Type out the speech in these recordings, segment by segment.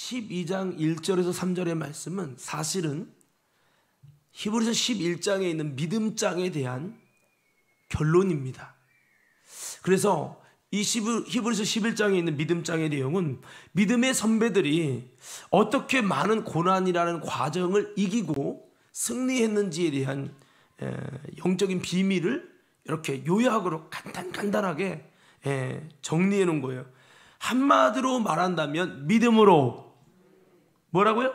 12장 1절에서 3절의 말씀은 사실은 히브리서 11장에 있는 믿음장에 대한 결론입니다. 그래서 이 히브리서 11장에 있는 믿음장의 내용은 믿음의 선배들이 어떻게 많은 고난이라는 과정을 이기고 승리했는지에 대한 영적인 비밀을 이렇게 요약으로 간단하게 정리해 놓은 거예요. 한마디로 말한다면 믿음으로 뭐라고요?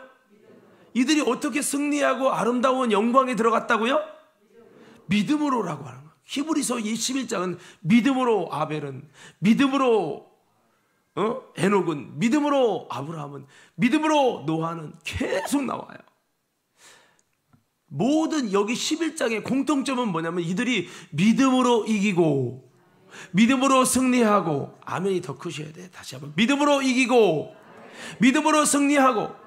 이들이 어떻게 승리하고 아름다운 영광에 들어갔다고요? 믿음으로라고 하는 거예요. 히브리서 21장은 믿음으로 아벨은, 믿음으로 에녹은, 믿음으로 아브라함은, 믿음으로 노아는 계속 나와요. 모든 여기 11장의 공통점은 뭐냐면 이들이 믿음으로 이기고 믿음으로 승리하고, 아멘이 더 크셔야 돼. 다시 한번 믿음으로 이기고 믿음으로 승리하고,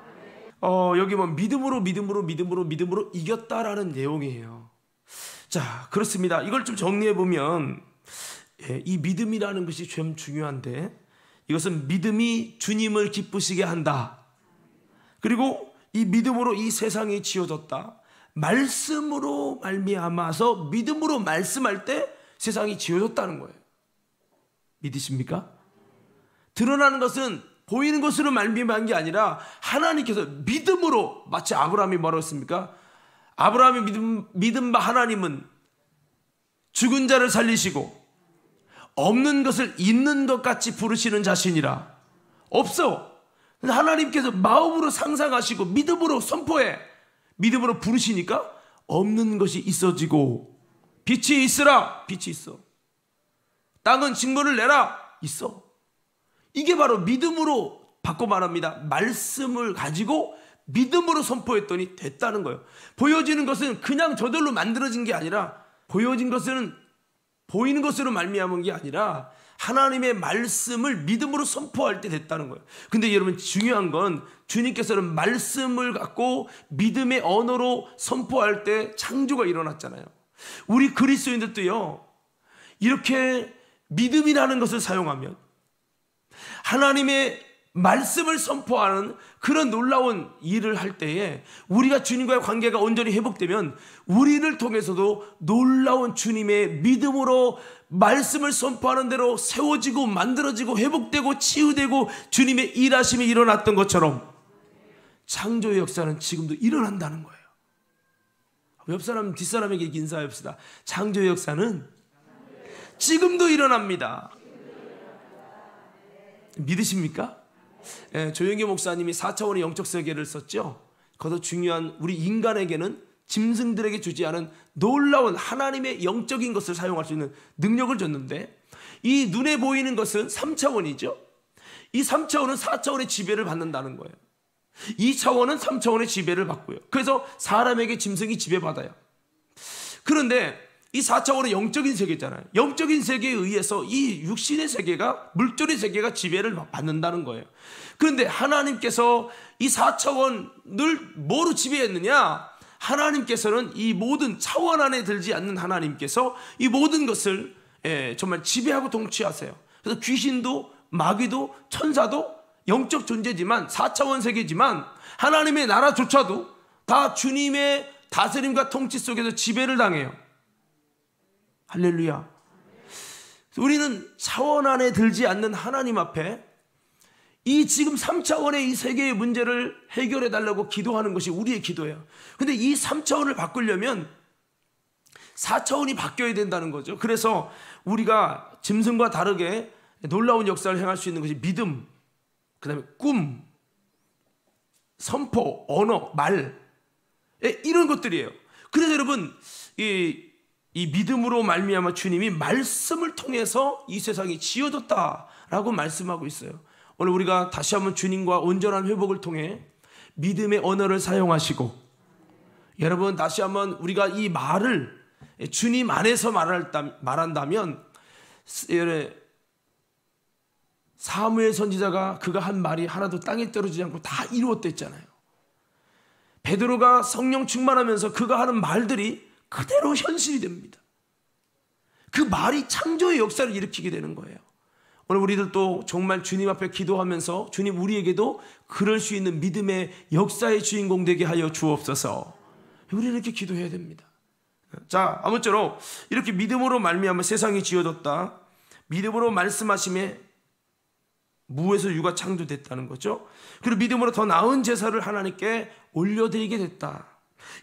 여기 보면 믿음으로 이겼다라는 내용이에요. 자, 그렇습니다. 이걸 좀 정리해 보면 이 믿음이라는 것이 좀 중요한데, 이것은 믿음이 주님을 기쁘시게 한다. 그리고 이 믿음으로 이 세상이 지어졌다. 말씀으로 말미암아서 믿음으로 말씀할 때 세상이 지어졌다는 거예요. 믿으십니까? 드러나는 것은 보이는 것으로 말미암은 게 아니라 하나님께서 믿음으로, 마치 아브라함이 뭐라고 했습니까? 아브라함의 믿음 바 하나님은 죽은 자를 살리시고 없는 것을 있는 것 같이 부르시는 자신이라. 없어. 하나님께서 마음으로 상상하시고 믿음으로 선포해, 믿음으로 부르시니까 없는 것이 있어지고, 빛이 있으라, 빛이 있어. 땅은 징벌을 내라, 있어. 이게 바로 믿음으로 바꿔 말합니다. 말씀을 가지고 믿음으로 선포했더니 됐다는 거예요. 보여지는 것은 그냥 저절로 만들어진 게 아니라, 보여진 것은 보이는 것으로 말미암은 게 아니라 하나님의 말씀을 믿음으로 선포할 때 됐다는 거예요. 근데 여러분, 중요한 건 주님께서는 말씀을 갖고 믿음의 언어로 선포할 때 창조가 일어났잖아요. 우리 그리스도인들도요, 이렇게 믿음이라는 것을 사용하면 하나님의 말씀을 선포하는 그런 놀라운 일을 할 때에 우리가 주님과의 관계가 온전히 회복되면 우리를 통해서도 놀라운 주님의 믿음으로 말씀을 선포하는 대로 세워지고 만들어지고 회복되고 치유되고 주님의 일하심이 일어났던 것처럼 창조의 역사는 지금도 일어난다는 거예요. 옆 사람 뒷사람에게 인사합시다. 창조의 역사는 지금도 일어납니다. 믿으십니까? 조영기 목사님이 4차원의 영적 세계를 썼죠. 거기서 중요한 우리 인간에게는 짐승들에게 주지 않은 놀라운 하나님의 영적인 것을 사용할 수 있는 능력을 줬는데, 이 눈에 보이는 것은 3차원이죠. 이 3차원은 4차원의 지배를 받는다는 거예요. 2차원은 3차원의 지배를 받고요. 그래서 사람에게 짐승이 지배받아요. 그런데 이 4차원은 영적인 세계잖아요. 영적인 세계에 의해서 이 육신의 세계가, 물질의 세계가 지배를 받는다는 거예요. 그런데 하나님께서 이 4차원을 뭐로 지배했느냐? 하나님께서는 이 모든 차원 안에 들지 않는 하나님께서 이 모든 것을 정말 지배하고 통치하세요. 그래서 귀신도 마귀도 천사도 영적 존재지만 4차원 세계지만 하나님의 나라조차도 다 주님의 다스림과 통치 속에서 지배를 당해요. 할렐루야. 우리는 차원 안에 들지 않는 하나님 앞에 이 지금 3차원의 이 세계의 문제를 해결해 달라고 기도하는 것이 우리의 기도예요. 근데 이 3차원을 바꾸려면 4차원이 바뀌어야 된다는 거죠. 그래서 우리가 짐승과 다르게 놀라운 역사를 행할 수 있는 것이 믿음, 그 다음에 꿈, 선포, 언어, 말, 이런 것들이에요. 그래서 여러분, 이 믿음으로 말미암아 주님이 말씀을 통해서 이 세상이 지어졌다라고 말씀하고 있어요. 오늘 우리가 다시 한번 주님과 온전한 회복을 통해 믿음의 언어를 사용하시고, 여러분 다시 한번 우리가 이 말을 주님 안에서 말한다면, 사무엘 선지자가 그가 한 말이 하나도 땅에 떨어지지 않고 다 이루었댔잖아요. 베드로가 성령 충만하면서 그가 하는 말들이 그대로 현실이 됩니다. 그 말이 창조의 역사를 일으키게 되는 거예요. 오늘 우리들도 정말 주님 앞에 기도하면서 주님 우리에게도 그럴 수 있는 믿음의 역사의 주인공 되게 하여 주옵소서. 우리는 이렇게 기도해야 됩니다. 자, 아무쪼록 이렇게 믿음으로 말미암아 세상이 지어졌다. 믿음으로 말씀하심에 무에서 유가 창조됐다는 거죠. 그리고 믿음으로 더 나은 제사를 하나님께 올려드리게 됐다.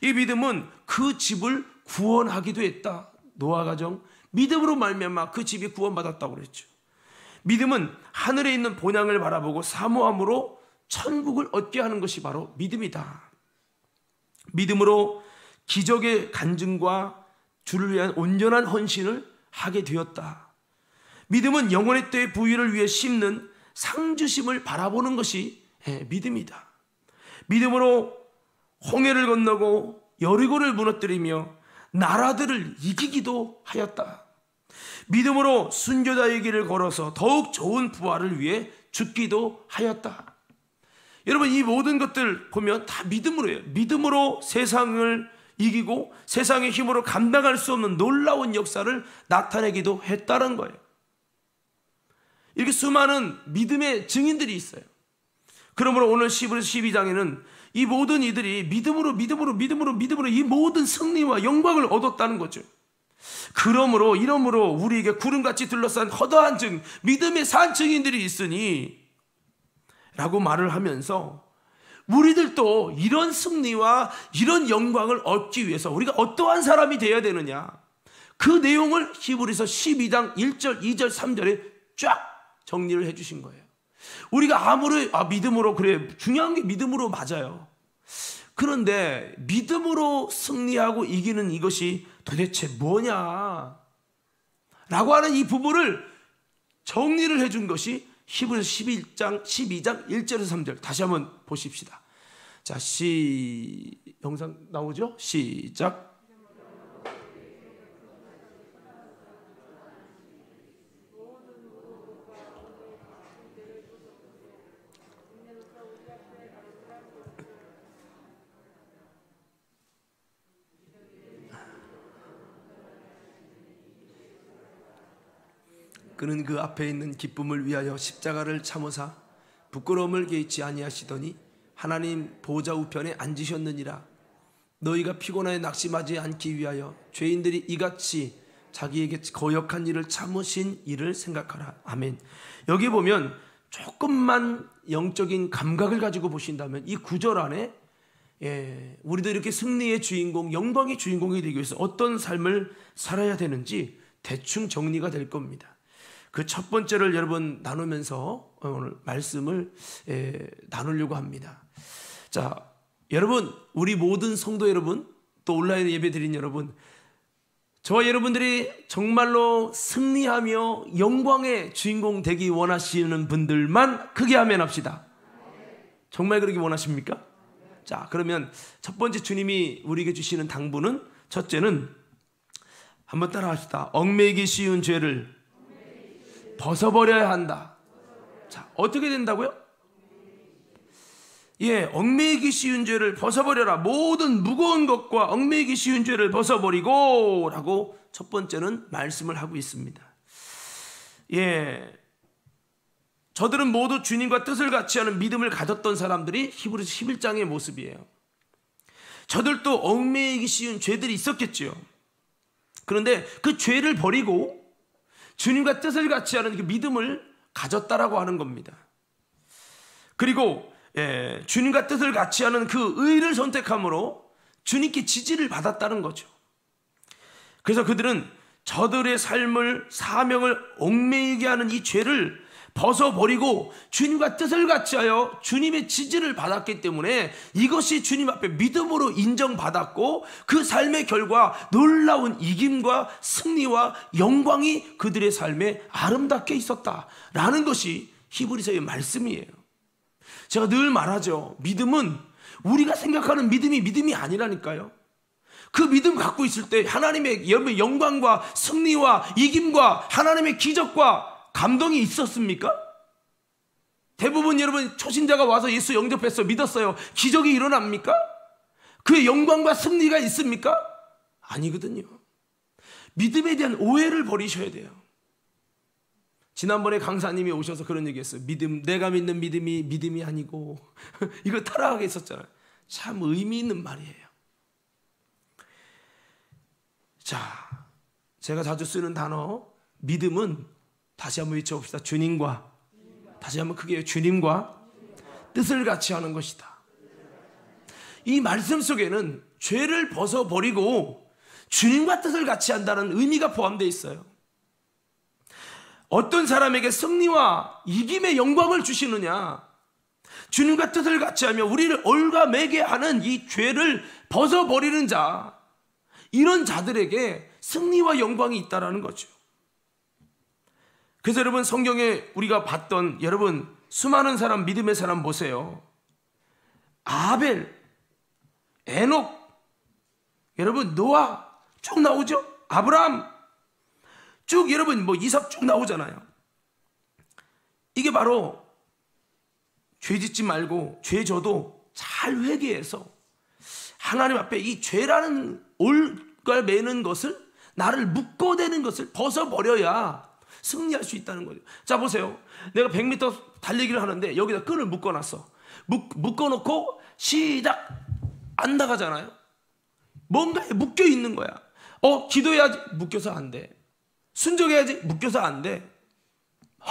이 믿음은 그 집을 구원하기도 했다. 노아 가정 믿음으로 말미암아 그 집이 구원받았다고 그랬죠. 믿음은 하늘에 있는 본향을 바라보고 사모함으로 천국을 얻게 하는 것이 바로 믿음이다. 믿음으로 기적의 간증과 주를 위한 온전한 헌신을 하게 되었다. 믿음은 영혼의 때의 부위를 위해 심는 상주심을 바라보는 것이 믿음이다. 믿음으로 홍해를 건너고 여리고를 무너뜨리며 나라들을 이기기도 하였다. 믿음으로 순교자의 길을 걸어서 더욱 좋은 부활을 위해 죽기도 하였다. 여러분, 이 모든 것들 보면 다 믿음으로 해요. 믿음으로 세상을 이기고 세상의 힘으로 감당할 수 없는 놀라운 역사를 나타내기도 했다는 거예요. 이렇게 수많은 믿음의 증인들이 있어요. 그러므로 오늘 12장에는 이 모든 이들이 믿음으로 이 모든 승리와 영광을 얻었다는 거죠. 그러므로 이러므로 우리에게 구름같이 둘러싼 허다한 증, 믿음의 산 증인들이 있으니 라고 말을 하면서 우리들도 이런 승리와 이런 영광을 얻기 위해서 우리가 어떠한 사람이 되어야 되느냐, 그 내용을 히브리서 12장 1절, 2절, 3절에 쫙 정리를 해주신 거예요. 우리가 아무리 믿음으로, 그래, 중요한 게 믿음으로 맞아요. 그런데 믿음으로 승리하고 이기는 이것이 도대체 뭐냐 라고 하는 이 부분을 정리를 해준 것이 히브리서 12장 1절에서 3절. 다시 한번 보십시다. 자, 영상 나오죠? 시작. 그는 그 앞에 있는 기쁨을 위하여 십자가를 참으사 부끄러움을 개의치 아니하시더니 하나님 보좌 우편에 앉으셨느니라. 너희가 피곤하여 낙심하지 않기 위하여 죄인들이 이같이 자기에게 거역한 일을 참으신 일을 생각하라. 아멘. 여기 보면 조금만 영적인 감각을 가지고 보신다면 이 구절 안에 우리도 이렇게 승리의 주인공, 영광의 주인공이 되기 위해서 어떤 삶을 살아야 되는지 대충 정리가 될 겁니다. 그 첫 번째를 여러분 나누면서 오늘 말씀을 나누려고 합니다. 자, 여러분, 우리 모든 성도 여러분, 또 온라인 예배 드린 여러분, 저와 여러분들이 정말로 승리하며 영광의 주인공 되기 원하시는 분들만 크게 아멘 합시다. 정말 그러기 원하십니까? 자, 그러면 첫 번째 주님이 우리에게 주시는 당부는, 첫째는 한번 따라 합시다. 얽매이기 쉬운 죄를 벗어버려야 한다. 자, 어떻게 된다고요? 얽매이기 쉬운 죄를 벗어버려라. 모든 무거운 것과 얽매이기 쉬운 죄를 벗어버리고 라고 첫 번째는 말씀을 하고 있습니다. 저들은 모두 주님과 뜻을 같이 하는 믿음을 가졌던 사람들이 히브리서 11장의 모습이에요. 저들도 얽매이기 쉬운 죄들이 있었겠죠. 그런데 그 죄를 버리고 주님과 뜻을 같이 하는 그 믿음을 가졌다라고 하는 겁니다. 그리고 주님과 뜻을 같이 하는 그 의를 선택함으로 주님께 지지를 받았다는 거죠. 그래서 그들은 저들의 삶을, 사명을 얽매이게 하는 이 죄를 벗어버리고 주님과 뜻을 같이 하여 주님의 지지를 받았기 때문에 이것이 주님 앞에 믿음으로 인정받았고 그 삶의 결과 놀라운 이김과 승리와 영광이 그들의 삶에 아름답게 있었다라는 것이 히브리서의 말씀이에요. 제가 늘 말하죠. 믿음은 우리가 생각하는 믿음이 아니라니까요. 그 믿음 갖고 있을 때 하나님의 영광과 승리와 이김과 하나님의 기적과 감동이 있었습니까? 대부분 여러분 초신자가 와서 예수 영접했어, 믿었어요. 기적이 일어납니까? 그의 영광과 승리가 있습니까? 아니거든요. 믿음에 대한 오해를 버리셔야 돼요. 지난번에 강사님이 오셔서 그런 얘기했어요. 믿음, 내가 믿는 믿음이 믿음이 아니고 이거 타락하게 했었잖아요. 참 의미 있는 말이에요. 자, 제가 자주 쓰는 단어 믿음은 다시 한번 외쳐봅시다. 주님과, 다시 한번 크게 해요. 주님과 뜻을 같이 하는 것이다. 이 말씀 속에는 죄를 벗어버리고 주님과 뜻을 같이 한다는 의미가 포함되어 있어요. 어떤 사람에게 승리와 이김의 영광을 주시느냐? 주님과 뜻을 같이 하며 우리를 올가매게 하는 이 죄를 벗어버리는 자, 이런 자들에게 승리와 영광이 있다는 거죠. 그래서 여러분, 성경에 우리가 봤던 여러분 수많은 사람, 믿음의 사람 보세요. 아벨, 에녹, 여러분 노아 쭉 나오죠. 아브라함 쭉, 여러분 뭐 이삭 쭉 나오잖아요. 이게 바로 죄 짓지 말고 죄 져도 잘 회개해서 하나님 앞에 이 죄라는 올가매는 것을, 나를 묶어대는 것을 벗어버려야 승리할 수 있다는 거죠. 자 보세요. 내가 100m 달리기를 하는데 여기다 끈을 묶어놨어. 묶어놓고 시작, 안 나가잖아요. 뭔가에 묶여 있는 거야. 기도해야지, 묶여서 안 돼. 순종해야지, 묶여서 안 돼.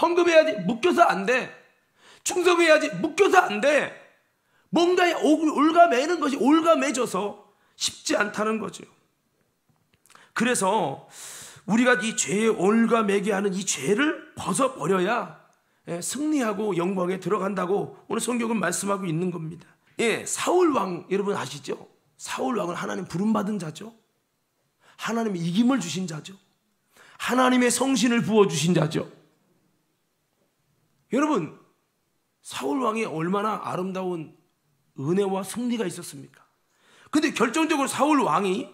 헌금해야지, 묶여서 안 돼. 충성해야지, 묶여서 안 돼. 뭔가에 올가매는 것이 올가매져서 쉽지 않다는 거죠. 그래서 우리가 이 죄에 올가매게 하는 이 죄를 벗어버려야 승리하고 영광에 들어간다고 오늘 성경은 말씀하고 있는 겁니다. 사울 왕 여러분 아시죠? 사울 왕은 하나님 부름받은 자죠. 하나님의 이김을 주신 자죠. 하나님의 성신을 부어주신 자죠. 여러분, 사울 왕이 얼마나 아름다운 은혜와 승리가 있었습니까? 근데 결정적으로 사울 왕이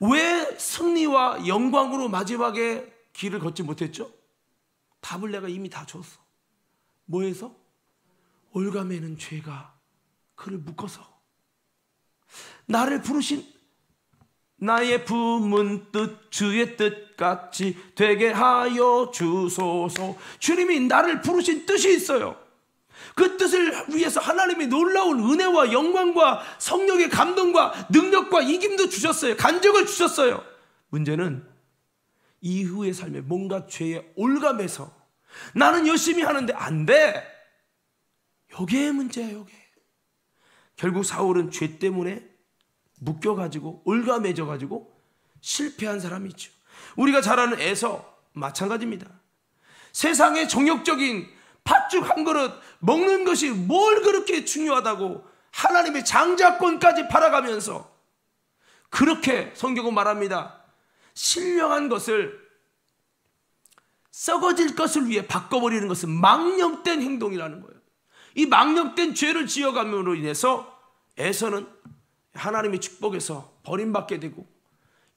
왜 승리와 영광으로 마지막에 길을 걷지 못했죠? 답을 내가 이미 다 줬어. 뭐해서? 올가매는 죄가 그를 묶어서. 나를 부르신 나의 품은 뜻 주의 뜻같이 되게 하여 주소서. 주님이 나를 부르신 뜻이 있어요. 그 뜻을 위해서 하나님이 놀라운 은혜와 영광과 성령의 감동과 능력과 이김도 주셨어요. 간증을 주셨어요. 문제는 이후의 삶에 뭔가 죄에 올가매서 나는 열심히 하는데 안 돼. 요게 문제예요. 요게. 결국 사울은 죄 때문에 묶여가지고 올가매져가지고 실패한 사람이죠. 우리가 잘 아는 에서 마찬가지입니다. 세상의 정욕적인 팥죽 한 그릇 먹는 것이 뭘 그렇게 중요하다고 하나님의 장자권까지 팔아가면서 그렇게 성경은 말합니다. 신령한 것을 썩어질 것을 위해 바꿔버리는 것은 망령된 행동이라는 거예요. 이 망령된 죄를 지어감으로 인해서 에서는 하나님의 축복에서 버림받게 되고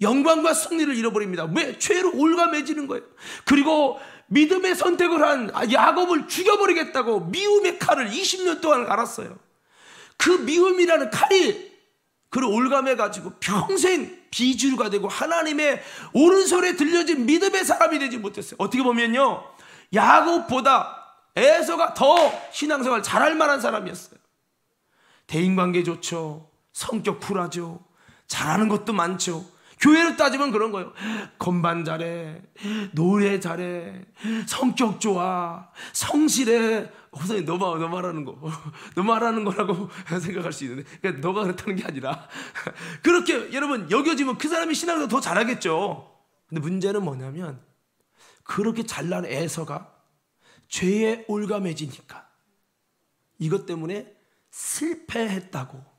영광과 승리를 잃어버립니다. 왜? 죄로 올가매지는 거예요. 그리고 믿음의 선택을 한 야곱을 죽여버리겠다고 미움의 칼을 20년 동안 갈았어요. 그 미움이라는 칼이 그를 올가매가지고 평생 비주류가 되고 하나님의 오른손에 들려진 믿음의 사람이 되지 못했어요. 어떻게 보면요, 야곱보다 에서가 더 신앙생활 잘할 만한 사람이었어요. 대인관계 좋죠. 성격 쿨하죠. 잘하는 것도 많죠. 교회로 따지면 그런 거예요. 건반 잘해, 노래 잘해, 성격 좋아, 성실해. 선생님 너 말하는 거, 너 말하는 거라고 생각할 수 있는데, 그러니까 너가 그렇다는 게 아니라 그렇게 여러분 여겨지면 그 사람이 신앙생활 더 잘하겠죠. 근데 문제는 뭐냐면 그렇게 잘난 에서가 죄에 올가매지니까 이것 때문에 실패했다고,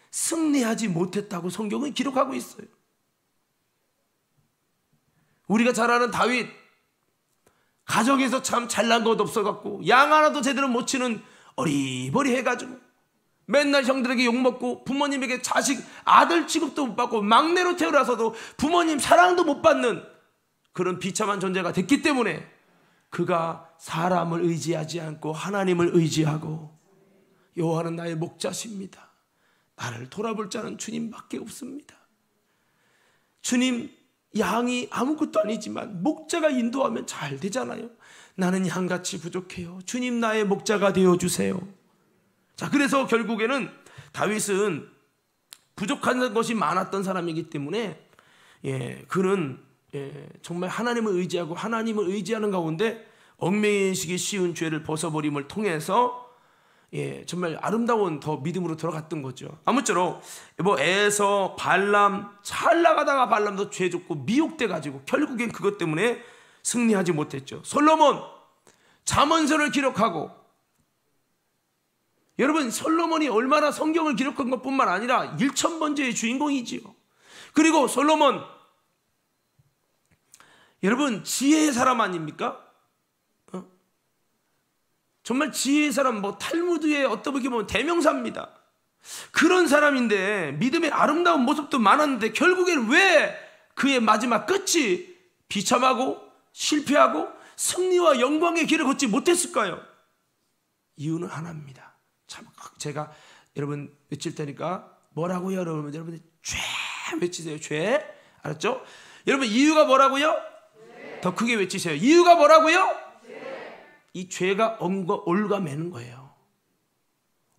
승리하지 못했다고 성경은 기록하고 있어요. 우리가 잘 아는 다윗, 가정에서 참 잘난 것 없어갖고 양 하나도 제대로 못 치는 어리버리 해가지고 맨날 형들에게 욕먹고 부모님에게 자식 아들 취급도 못 받고 막내로 태어나서도 부모님 사랑도 못 받는 그런 비참한 존재가 됐기 때문에 그가 사람을 의지하지 않고 하나님을 의지하고 여호와는 나의 목자십니다. 나를 돌아볼 자는 주님밖에 없습니다. 주님 양이 아무것도 아니지만 목자가 인도하면 잘 되잖아요. 나는 양같이 부족해요. 주님 나의 목자가 되어주세요. 자, 그래서 결국에는 다윗은 부족한 것이 많았던 사람이기 때문에 그는 정말 하나님을 의지하고 하나님을 의지하는 가운데 얽매이시기 쉬운 죄를 벗어버림을 통해서 정말 아름다운 더 믿음으로 들어갔던 거죠. 아무쪼록 에서 발람 잘 나가다가 발람도 죄 짓고 미혹돼 가지고 결국엔 그것 때문에 승리하지 못했죠. 솔로몬 잠언서를 기록하고, 여러분 솔로몬이 얼마나 성경을 기록한 것뿐만 아니라 1000번째의 주인공이지요. 그리고 솔로몬 여러분 지혜의 사람 아닙니까? 정말 지혜의 사람, 탈무드의 어떻게 보면 대명사입니다. 그런 사람인데 믿음의 아름다운 모습도 많았는데 결국엔 왜 그의 마지막 끝이 비참하고 실패하고 승리와 영광의 길을 걷지 못했을까요? 이유는 하나입니다. 참, 제가 여러분 외칠 테니까 뭐라고요? 여러분 죄 외치세요. 죄. 알았죠? 여러분 이유가 뭐라고요? 죄. 더 크게 외치세요. 이유가 뭐라고요? 이 죄가 올가매는 거예요.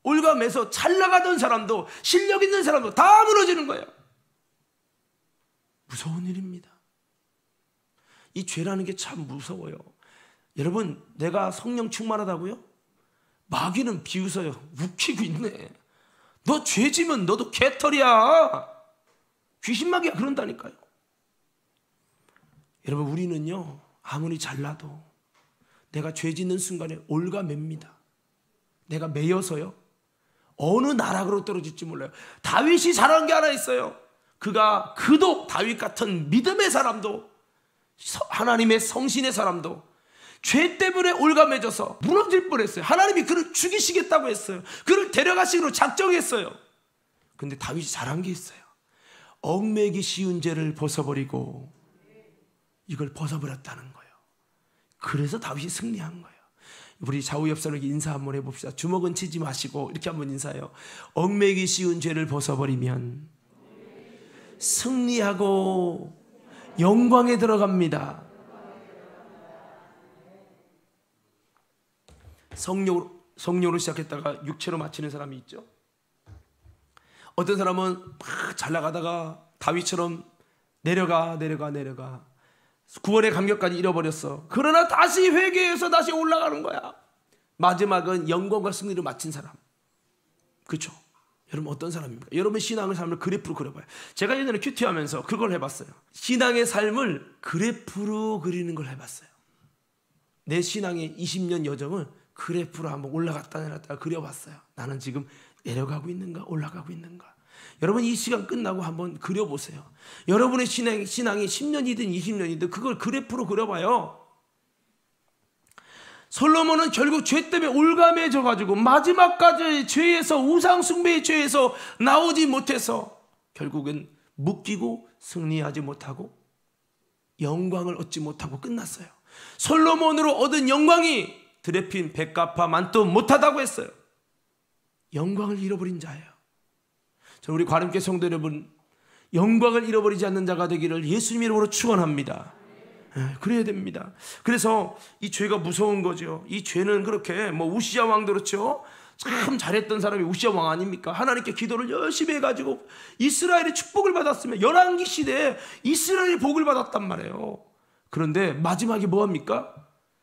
올가매서 잘 나가던 사람도 실력 있는 사람도 다 무너지는 거예요. 무서운 일입니다. 이 죄라는 게 참 무서워요. 여러분 내가 성령 충만하다고요? 마귀는 비웃어요. 웃기고 있네. 너 죄지면 너도 개털이야. 귀신마귀가 그런다니까요. 여러분 우리는요 아무리 잘나도 내가 죄 짓는 순간에 올가맵니다. 내가 매여서요 어느 나락으로 떨어질지 몰라요. 다윗이 잘한 게 하나 있어요. 그도 다윗 같은 믿음의 사람도 하나님의 성신의 사람도 죄 때문에 올가매져서 무너질 뻔했어요. 하나님이 그를 죽이시겠다고 했어요. 그를 데려가시기로 작정했어요. 근데 다윗이 잘한 게 있어요. 얽매기 쉬운 죄를 벗어버리고 이걸 벗어버렸다는 거예요. 그래서 다윗이 승리한 거예요. 우리 좌우 옆 사람에게 인사 한번 해봅시다. 주먹은 치지 마시고 이렇게 한번 인사해요. 얽매기 쉬운 죄를 벗어버리면 승리하고 영광에 들어갑니다. 성령으로 시작했다가 육체로 마치는 사람이 있죠. 어떤 사람은 막 잘 나가다가 다윗처럼 내려가 구원의 감격까지 잃어버렸어. 그러나 다시 회개해서 다시 올라가는 거야. 마지막은 영광과 승리를 마친 사람. 그렇죠? 여러분 어떤 사람입니까? 여러분 신앙의 삶을 그래프로 그려봐요. 제가 예전에 큐티하면서 그걸 해봤어요. 신앙의 삶을 그래프로 그리는 걸 해봤어요. 내 신앙의 20년 여정을 그래프로 한번 올라갔다 내렸다 그려봤어요. 나는 지금 내려가고 있는가 올라가고 있는가. 여러분 이 시간 끝나고 한번 그려보세요. 여러분의 신앙이 10년이든 20년이든 그걸 그래프로 그려봐요. 솔로몬은 결국 죄 때문에 올가매져 가지고 마지막까지 죄에서 우상 숭배의 죄에서 나오지 못해서 결국은 묶이고 승리하지 못하고 영광을 얻지 못하고 끝났어요. 솔로몬으로 얻은 영광이 드레핀 백가파 만도 못하다고 했어요. 영광을 잃어버린 자예요. 저는 우리 관음교회 성도 여러분 영광을 잃어버리지 않는 자가 되기를 예수님 이름으로 축원합니다. 그래야 됩니다. 그래서 이 죄가 무서운 거죠. 이 죄는 그렇게 우시야 왕도 그렇죠. 참 잘했던 사람이 우시야 왕 아닙니까? 하나님께 기도를 열심히 해가지고 이스라엘의 축복을 받았으면 열왕기 시대에 이스라엘의 복을 받았단 말이에요. 그런데 마지막에 뭐합니까?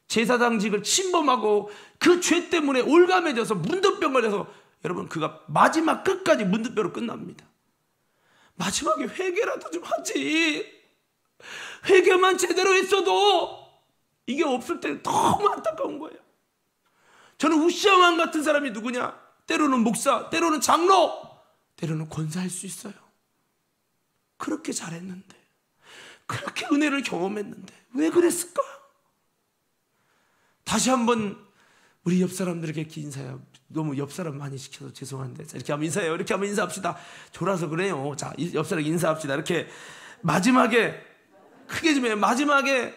제사장직을 침범하고 그 죄 때문에 올가매져서 문둥병 걸려서 여러분 그가 마지막 끝까지 문둥병으로 끝납니다. 마지막에 회개라도 좀 하지. 회개만 제대로 했어도 이게 없을 때 너무 안타까운 거예요. 저는 우시야 왕 같은 사람이 누구냐? 때로는 목사, 때로는 장로, 때로는 권사할 수 있어요. 그렇게 잘했는데, 그렇게 은혜를 경험했는데 왜 그랬을까? 다시 한번 우리 옆 사람들에게 인사해요. 너무 옆 사람 많이 시켜서 죄송한데 이렇게 하면 인사해요. 이렇게 하면 인사합시다. 졸아서 그래요. 자, 옆 사람 인사합시다. 이렇게 마지막에 크게 좀 해요. 마지막에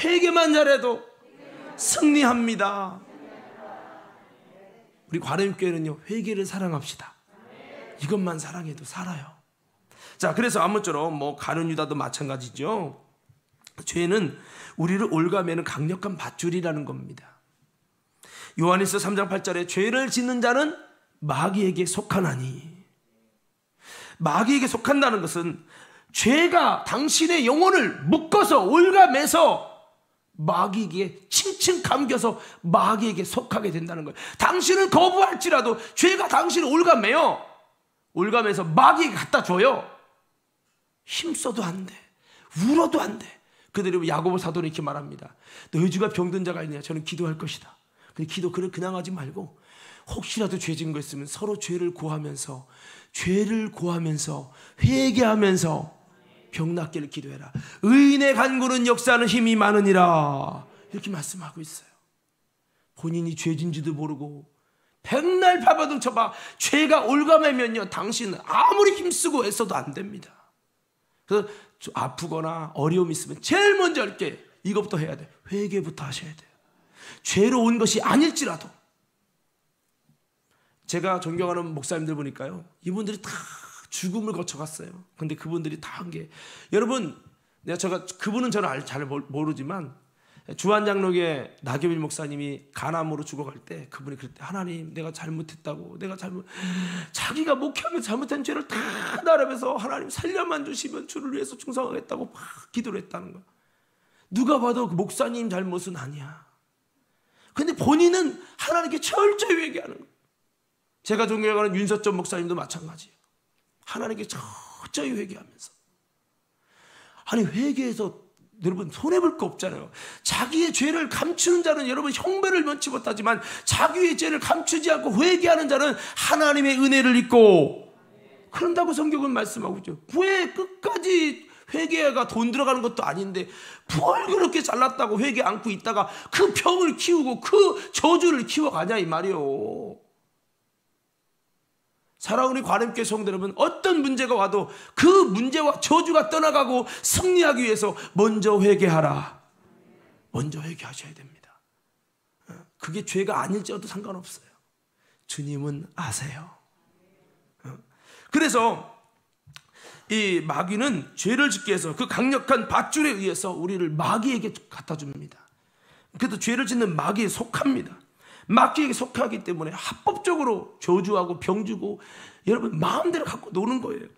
회개만 잘해도 승리합니다. 우리 관음교회는요 회개를 사랑합시다. 이것만 사랑해도 살아요. 자, 그래서 아무쪼록 뭐 가룟 유다도 마찬가지죠. 죄는 우리를 올가매는 강력한 밧줄이라는 겁니다. 요한일서 3장 8절에 죄를 짓는 자는 마귀에게 속하나니, 마귀에게 속한다는 것은 죄가 당신의 영혼을 묶어서 올가매서 마귀에게 칭칭 감겨서 마귀에게 속하게 된다는 거예요. 당신을 거부할지라도 죄가 당신을 올가매서 마귀에게 갖다 줘요. 힘써도 안 돼, 울어도 안 돼. 그대로 야고보 사도는 이렇게 말합니다. 너희 중에 병든 자가 있느냐? 저는 기도할 것이다. 근데 기도 그냥 하지 말고 혹시라도 죄 지은 거 있으면 서로 죄를 고하면서 회개하면서 병 낫기를 기도해라. 의인의 간구는 역사하는 힘이 많으니라. 이렇게 말씀하고 있어요. 본인이 죄진지도 모르고 백날 발버둥 쳐봐 죄가 올가매면요, 당신은 아무리 힘쓰고 애써도 안 됩니다. 그래서 아프거나 어려움이 있으면 제일 먼저 할 게 이것부터 해야 돼. 회개부터 하셔야 돼요. 죄로 온 것이 아닐지라도. 제가 존경하는 목사님들 보니까요, 이분들이 다 죽음을 거쳐갔어요. 근데 그분들이 다 한 게, 여러분, 그분은 저는 잘 모르지만 주한장로교의 나경일 목사님이 간암으로 죽어갈 때 그분이 그럴 때, 하나님 내가 잘못했다고, 자기가 목회하면서 잘못한 죄를 다 나라면서 하나님 살려만 주시면 주를 위해서 충성하겠다고 막 기도를 했다는 거야. 누가 봐도 그 목사님 잘못은 아니야. 근데 본인은 하나님께 철저히 회개하는 거야. 제가 존경하는 윤서점 목사님도 마찬가지예요. 하나님께 철저히 회개하면서. 아니, 회개해서 여러분 손해볼 거 없잖아요. 자기의 죄를 감추는 자는 여러분 형벌을 면치 못하지만, 자기의 죄를 감추지 않고 회개하는 자는 하나님의 은혜를 입고, 그런다고 성경은 말씀하고 있죠. 왜 끝까지 회개가 돈 들어가는 것도 아닌데 뭘 그렇게 잘났다고 회개 안고 있다가 그 병을 키우고 그 저주를 키워가냐 이 말이요. 사랑하는 관음교회 성도 여러분, 어떤 문제가 와도 그 문제와 저주가 떠나가고 승리하기 위해서 먼저 회개하라. 먼저 회개하셔야 됩니다. 그게 죄가 아닐지라도 상관없어요. 주님은 아세요. 그래서 이 마귀는 죄를 짓기 위해서 그 강력한 밧줄에 의해서 우리를 마귀에게 갖다 줍니다. 그래서 죄를 짓는 마귀에 속합니다. 마귀에게 속하기 때문에 합법적으로 저주하고 병주고 여러분 마음대로 갖고 노는 거예요.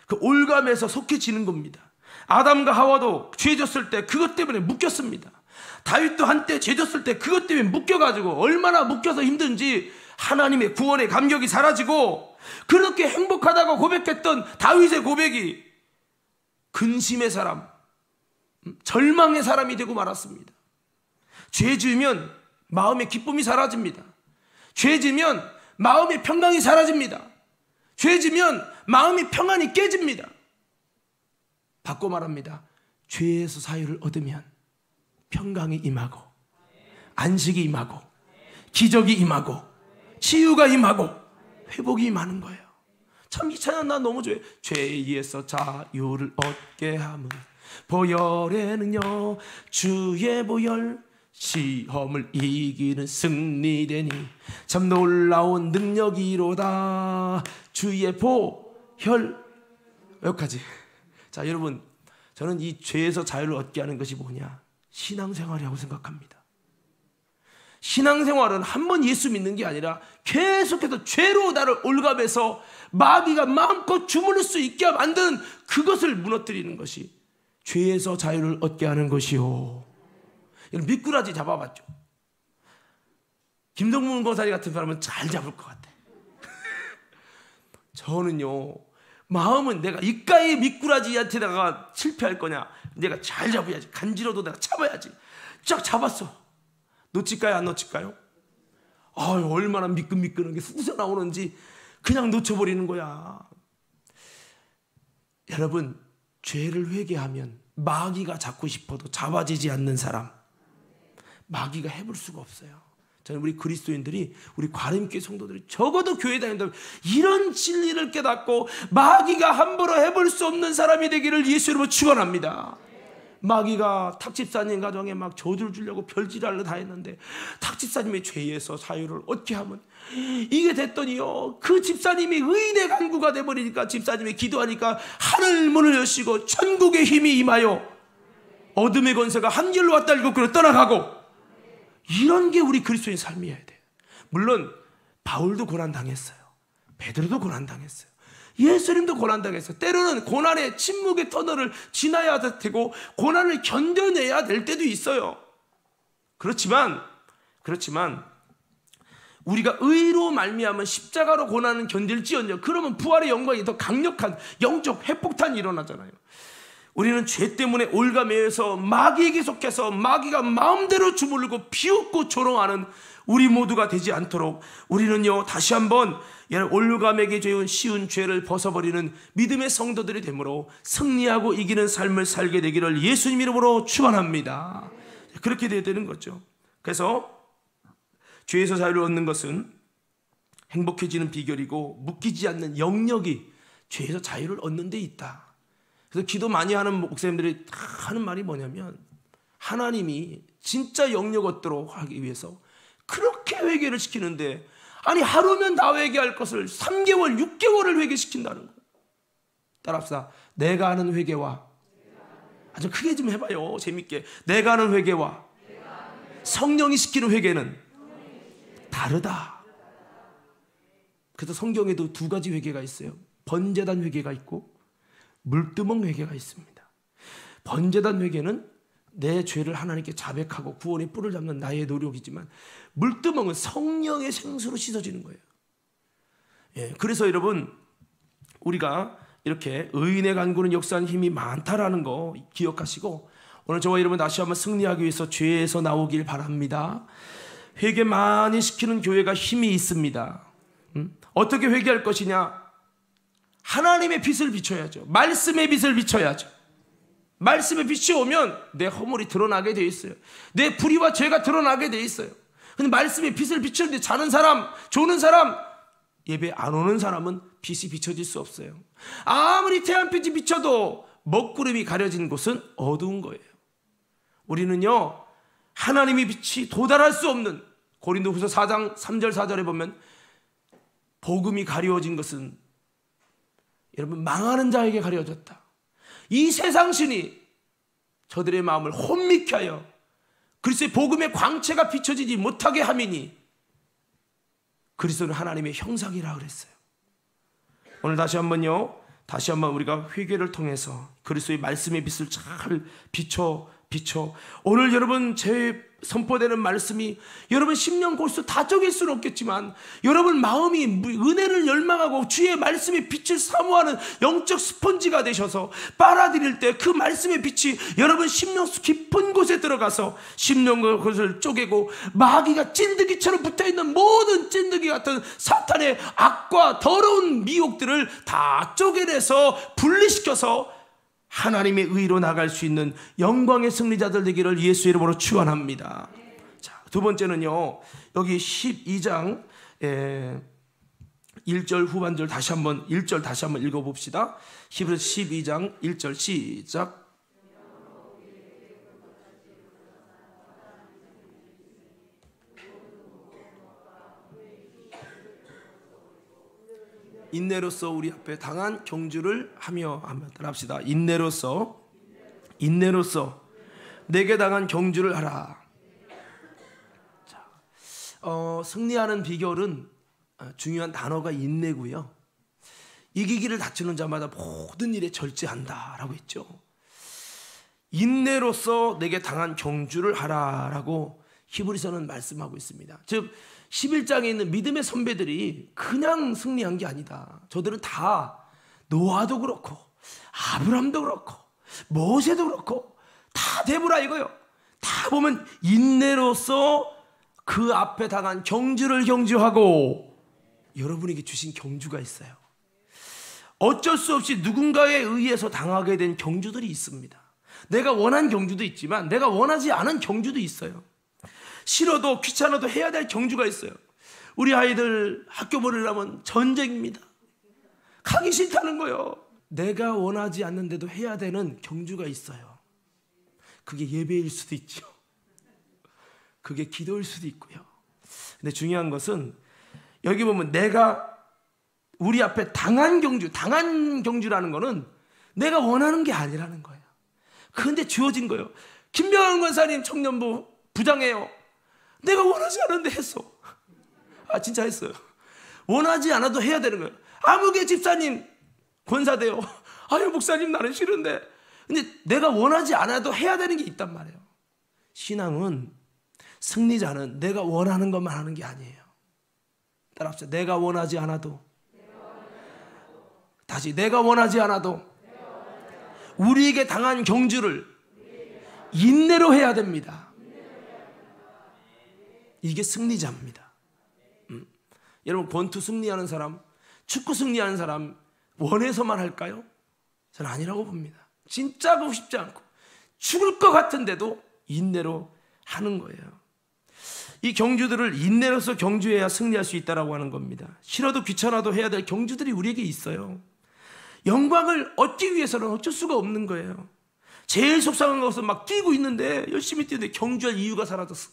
그 올감에서 속해지는 겁니다. 아담과 하와도 죄 졌을 때 그것 때문에 묶였습니다. 다윗도 한때 죄 졌을 때 그것 때문에 묶여가지고 얼마나 묶여서 힘든지 하나님의 구원의 감격이 사라지고, 그렇게 행복하다고 고백했던 다윗의 고백이 근심의 사람, 절망의 사람이 되고 말았습니다. 죄 지으면 마음의 기쁨이 사라집니다. 죄 지으면 마음의 평강이 사라집니다. 죄 지으면 마음의 평안이 깨집니다. 바꿔 말합니다. 죄에서 자유를 얻으면 평강이 임하고, 안식이 임하고, 기적이 임하고, 치유가 임하고, 회복이 임하는 거예요. 참 이 찬양 나 너무 좋아해. 죄에서 자유를 얻게 함은 보혈의 능력, 주의 보혈, 시험을 이기는 승리되니 참 놀라운 능력이로다. 주의 보혈. 여기까지. 자, 여러분, 저는 이 죄에서 자유를 얻게 하는 것이 뭐냐? 신앙생활이라고 생각합니다. 신앙생활은 한 번 예수 믿는 게 아니라 계속해서 죄로 나를 올가매서 마귀가 마음껏 주물릴 수 있게 만드는 그것을 무너뜨리는 것이 죄에서 자유를 얻게 하는 것이요. 미꾸라지 잡아봤죠? 김동문 권사님 같은 사람은 잘 잡을 것 같아. 저는요, 마음은 내가 이까의 미꾸라지한테다가 실패할 거냐, 내가 잘 잡아야지, 간지러도 내가 잡아야지. 쫙 잡았어. 놓칠까요, 안 놓칠까요? 아유, 얼마나 미끈미끈한 게 쑥 나오는지 그냥 놓쳐버리는 거야. 여러분, 죄를 회개하면 마귀가 잡고 싶어도 잡아지지 않는 사람, 마귀가 해볼 수가 없어요. 저는 우리 그리스도인들이, 우리 관음교회 성도들이 적어도 교회 다닌다면 이런 진리를 깨닫고 마귀가 함부로 해볼 수 없는 사람이 되기를 예수 이름으로 축원합니다. 마귀가 탁집사님 가정에 막 저주를 주려고 별짓하려 다 했는데 탁집사님의 죄에서 자유를 얻게 하면 이게 됐더니요, 그 집사님이 의인의 간구가 돼버리니까 집사님이 기도하니까 하늘 문을 여시고 천국의 힘이 임하여 어둠의 권세가 한결로 왔다 일곱 그로 떠나가고, 이런 게 우리 그리스도인 삶이어야 돼. 물론 바울도 고난당했어요. 베드로도 고난당했어요. 예수님도 고난당했어요. 때로는 고난의 침묵의 터널을 지나야 될 테고 고난을 견뎌내야 될 때도 있어요. 그렇지만 우리가 의로 말미암은 십자가로 고난은 견딜지언정 그러면 부활의 영광이 더 강력한 영적 핵폭탄이 일어나잖아요. 우리는 죄 때문에 올가매여서 마귀에게 속해서 마귀가 마음대로 주물르고 비웃고 조롱하는 우리 모두가 되지 않도록 우리는요, 다시 한번 올가매게 쉬운 죄를 벗어버리는 믿음의 성도들이 되므로 승리하고 이기는 삶을 살게 되기를 예수님 이름으로 축원합니다. 그렇게 돼야 되는 거죠. 그래서 죄에서 자유를 얻는 것은 행복해지는 비결이고 묶이지 않는 영역이 죄에서 자유를 얻는 데 있다. 그래서 기도 많이 하는 목사님들이 하는 말이 뭐냐면, 하나님이 진짜 영역 얻도록 하기 위해서 그렇게 회개를 시키는데, 아니 하루면 다 회개할 것을 3개월, 6개월을 회개시킨다는 거예요. 따라합시다. 내가 하는 회개와, 아주 크게 좀 해봐요. 재밌게. 내가 하는 회개와 성령이 시키는 회개는 다르다. 그래서 성경에도 두 가지 회개가 있어요. 번제단 회개가 있고 물두멍 회개가 있습니다. 번제단 회개는 내 죄를 하나님께 자백하고 구원의 뿔을 잡는 나의 노력이지만, 물두멍은 성령의 생수로 씻어지는 거예요. 예, 그래서 여러분, 우리가 이렇게 의인의 간구는 역사하는 힘이 많다라는 거 기억하시고, 오늘 저와 여러분 다시 한번 승리하기 위해서 죄에서 나오길 바랍니다. 회개 많이 시키는 교회가 힘이 있습니다. 어떻게 회개할 것이냐? 하나님의 빛을 비춰야죠. 말씀의 빛을 비춰야죠. 말씀의 빛이 오면 내 허물이 드러나게 돼 있어요. 내 불의와 죄가 드러나게 돼 있어요. 근데 말씀의 빛을 비추는데 자는 사람, 조는 사람, 예배 안 오는 사람은 빛이 비춰질 수 없어요. 아무리 태양빛이 비춰도 먹구름이 가려진 곳은 어두운 거예요. 우리는요, 하나님의 빛이 도달할 수 없는, 고린도후서 4장 3절 4절에 보면 복음이 가려워진 것은 여러분 망하는 자에게 가려졌다. 이 세상 신이 저들의 마음을 혼미케 하여 그리스도의 복음의 광채가 비춰지지 못하게 함이니 그리스도는 하나님의 형상이라 그랬어요. 오늘 다시 한번 우리가 회개를 통해서 그리스도의 말씀의 빛을 잘 비춰 오늘 여러분 제 선포되는 말씀이 여러분 10년 골수 다 적일 수는 없겠지만, 여러분 마음이 은혜를 열망하고 주의 말씀의 빛을 사모하는 영적 스펀지가 되셔서 빨아들일 때 그 말씀의 빛이 여러분 심령 깊은 곳에 들어가서 심령 곳을 쪼개고 마귀가 찐득이처럼 붙어있는 모든 찐득이 같은 사탄의 악과 더러운 미혹들을 다 쪼개내서 분리시켜서 하나님의 의로 나갈 수 있는 영광의 승리자들 되기를 예수 이름으로 축원합니다. 자, 두 번째는요, 여기 12장 1절 후반절 다시 한번 1절 다시 한번 읽어봅시다. 히브리서 12장 1절 시작. 인내로서 우리 앞에 당한 경주를 하며 따라합시다. 인내로서 내게 당한 경주를 하라. 자, 승리하는 비결은 중요한 단어가 인내고요. 이기기를 다투는 자마다 모든 일에 절제한다라고 했죠. 인내로서 내게 당한 경주를 하라라고 히브리서는 말씀하고 있습니다. 즉 11장에 있는 믿음의 선배들이 그냥 승리한 게 아니다. 저들은 다 노아도 그렇고 아브람도 그렇고 모세도 그렇고 다 데보라 이거요. 다 보면 인내로서 그 앞에 당한 경주를 경주하고, 여러분에게 주신 경주가 있어요. 어쩔 수 없이 누군가에 의해서 당하게 된 경주들이 있습니다. 내가 원한 경주도 있지만 내가 원하지 않은 경주도 있어요. 싫어도 귀찮아도 해야 될 경주가 있어요. 우리 아이들 학교 보내려면 전쟁입니다. 가기 싫다는 거예요. 내가 원하지 않는데도 해야 되는 경주가 있어요. 그게 예배일 수도 있죠. 그게 기도일 수도 있고요. 근데 중요한 것은 여기 보면 내가 우리 앞에 당한 경주라는 거는 내가 원하는 게 아니라는 거예요. 그런데 주어진 거예요. 김병환 권사님 청년부 부장이에요. 내가 원하지 않았는데 했어. 진짜 했어요. 원하지 않아도 해야 되는 거예요. 아무개 집사님 권사돼요. 아유 목사님 나는 싫은데. 근데 내가 원하지 않아도 해야 되는 게 있단 말이에요. 신앙은 승리자는 내가 원하는 것만 하는 게 아니에요. 따라합시다. 내가 원하지 않아도. 다시 내가 원하지 않아도 우리에게 당한 경주를 인내로 해야 됩니다. 이게 승리자입니다. 여러분 권투 승리하는 사람, 축구 승리하는 사람 원해서만 할까요? 저는 아니라고 봅니다. 진짜 하고 싶지 않고 죽을 것 같은데도 인내로 하는 거예요. 이 경주들을 인내로서 경주해야 승리할 수 있다고 하는 겁니다. 싫어도 귀찮아도 해야 될 경주들이 우리에게 있어요. 영광을 얻기 위해서는 어쩔 수가 없는 거예요. 제일 속상한 것은 막 뛰고 있는데 열심히 뛰는데 경주할 이유가 사라졌어.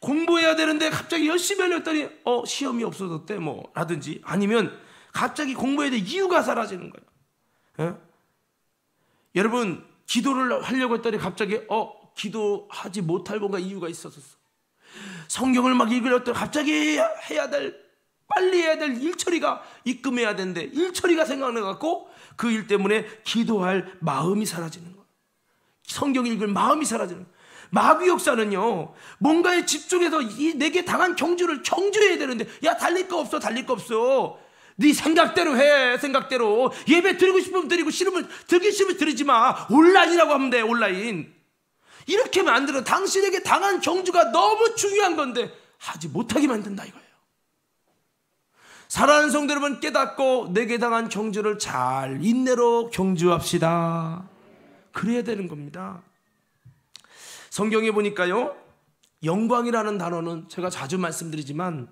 공부해야 되는데 갑자기 열심히 하려더니 시험이 없어졌대 뭐 라든지 아니면 갑자기 공부해야 될 이유가 사라지는 거예요. 여러분 기도를 하려고 했더니 갑자기 기도하지 못할 뭔가 이유가 있었어. 성경을 막 읽으려 했더니 갑자기 빨리 해야 될 일처리가 입금해야 되는데 일처리가 생각나갖고 그 일 때문에 기도할 마음이 사라지는 거예요. 성경 읽을 마음이 사라지는 거예요. 마귀 역사는요 뭔가에 집중해서 내게 당한 경주를 경주해야 되는데 야 달릴 거 없어 네 생각대로 해. 생각대로 예배 드리고 싶으면 드리고 싫으면 드리기 싫으면 드리지 마. 온라인이라고 하면 돼. 온라인 이렇게 만들어 당신에게 당한 경주가 너무 중요한 건데 하지 못하게 만든다 이거예요. 사랑하는 성도 여러분 깨닫고 내게 당한 경주를 잘 인내로 경주합시다. 그래야 되는 겁니다. 성경에 보니까요 영광이라는 단어는 제가 자주 말씀드리지만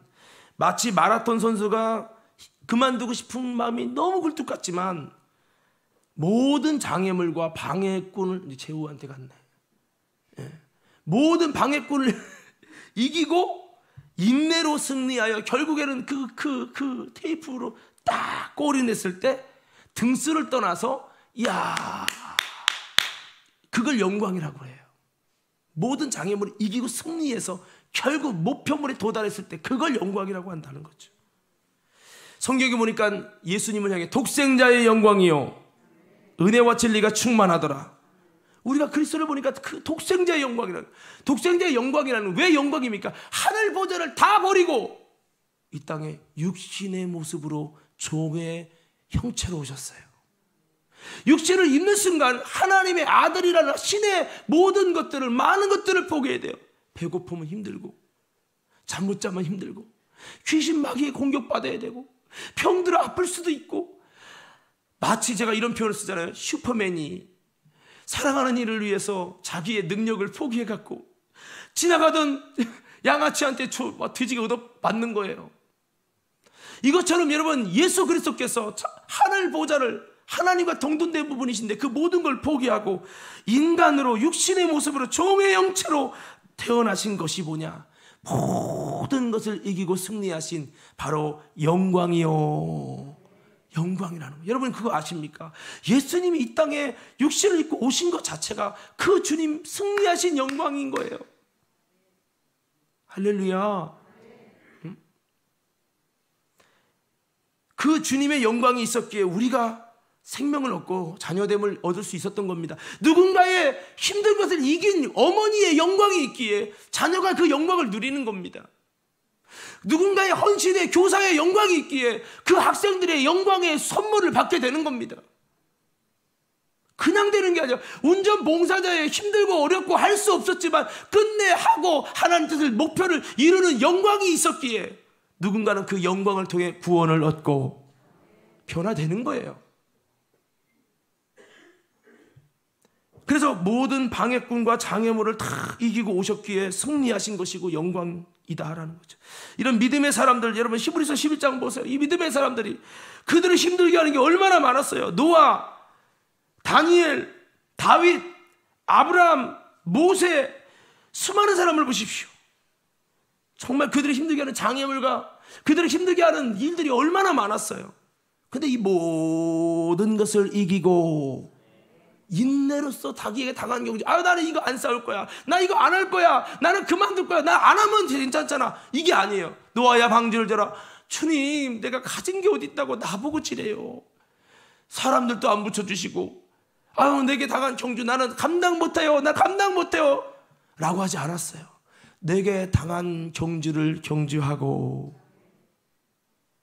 마치 마라톤 선수가 그만두고 싶은 마음이 너무 굴뚝 같지만 모든 장애물과 방해꾼을 이제 제후한테 갔네. 모든 방해꾼을 이기고 인내로 승리하여 결국에는 그 테이프로 딱 골이 냈을 때 등수를 떠나서 그걸 영광이라고 해요. 모든 장애물을 이기고 승리해서 결국 목표물에 도달했을 때 그걸 영광이라고 한다는 거죠. 성경에 보니까 예수님을 향해 독생자의 영광이요 은혜와 진리가 충만하더라. 우리가 그리스도를 보니까 그 독생자의 영광이라는 왜 영광입니까? 하늘 보좌를 다 버리고 이 땅에 육신의 모습으로 종의 형체로 오셨어요. 육신을 입는 순간 하나님의 아들이라는 신의 모든 것들을 많은 것들을 포기해야 돼요. 배고프면 힘들고 잠 못 자면 힘들고 귀신 마귀에 공격받아야 되고 병들어 아플 수도 있고 마치 제가 이런 표현을 쓰잖아요. 슈퍼맨이 사랑하는 이를 위해서 자기의 능력을 포기해갖고 지나가던 양아치한테 돼지가 얻어맞는 거예요. 이것처럼 여러분 예수 그리스도께서 하늘 보좌를 하나님과 동등된 부분이신데 그 모든 걸 포기하고 인간으로 육신의 모습으로 종의 형체로 태어나신 것이 뭐냐? 모든 것을 이기고 승리하신 바로 영광이요 영광이라는 거예요. 여러분 그거 아십니까? 예수님이 이 땅에 육신을 입고 오신 것 자체가 그 주님 승리하신 영광인 거예요. 할렐루야. 그 주님의 영광이 있었기에 우리가 생명을 얻고 자녀됨을 얻을 수 있었던 겁니다. 누군가의 힘든 것을 이긴 어머니의 영광이 있기에 자녀가 그 영광을 누리는 겁니다. 누군가의 헌신의 교사의 영광이 있기에 그 학생들의 영광의 선물을 받게 되는 겁니다. 그냥 되는 게 아니라 운전 봉사자의 힘들고 어렵고 할 수 없었지만 끝내 하고 하나님 뜻을 목표를 이루는 영광이 있었기에 누군가는 그 영광을 통해 구원을 얻고 변화되는 거예요. 그래서 모든 방해꾼과 장애물을 다 이기고 오셨기에 승리하신 것이고 영광이다라는 거죠. 이런 믿음의 사람들 여러분 히브리서 11장 보세요. 이 믿음의 사람들이 그들을 힘들게 하는 게 얼마나 많았어요. 노아, 다니엘, 다윗, 아브라함, 모세, 수많은 사람을 보십시오. 정말 그들을 힘들게 하는 장애물과 그들을 힘들게 하는 일들이 얼마나 많았어요. 근데 이 모든 것을 이기고 인내로서 자기에게 당한 경주. 나는 이거 안 싸울 거야. 나 이거 안 할 거야. 나는 그만둘 거야. 나 안 하면 괜찮잖아. 이게 아니에요. 노아야 방주를 져라. 주님, 내가 가진 게 어디 있다고 나보고 지래요. 사람들도 안 붙여주시고, 내게 당한 경주 나는 감당 못해요. 나 감당 못해요. 라고 하지 않았어요. 내게 당한 경주를 경주하고.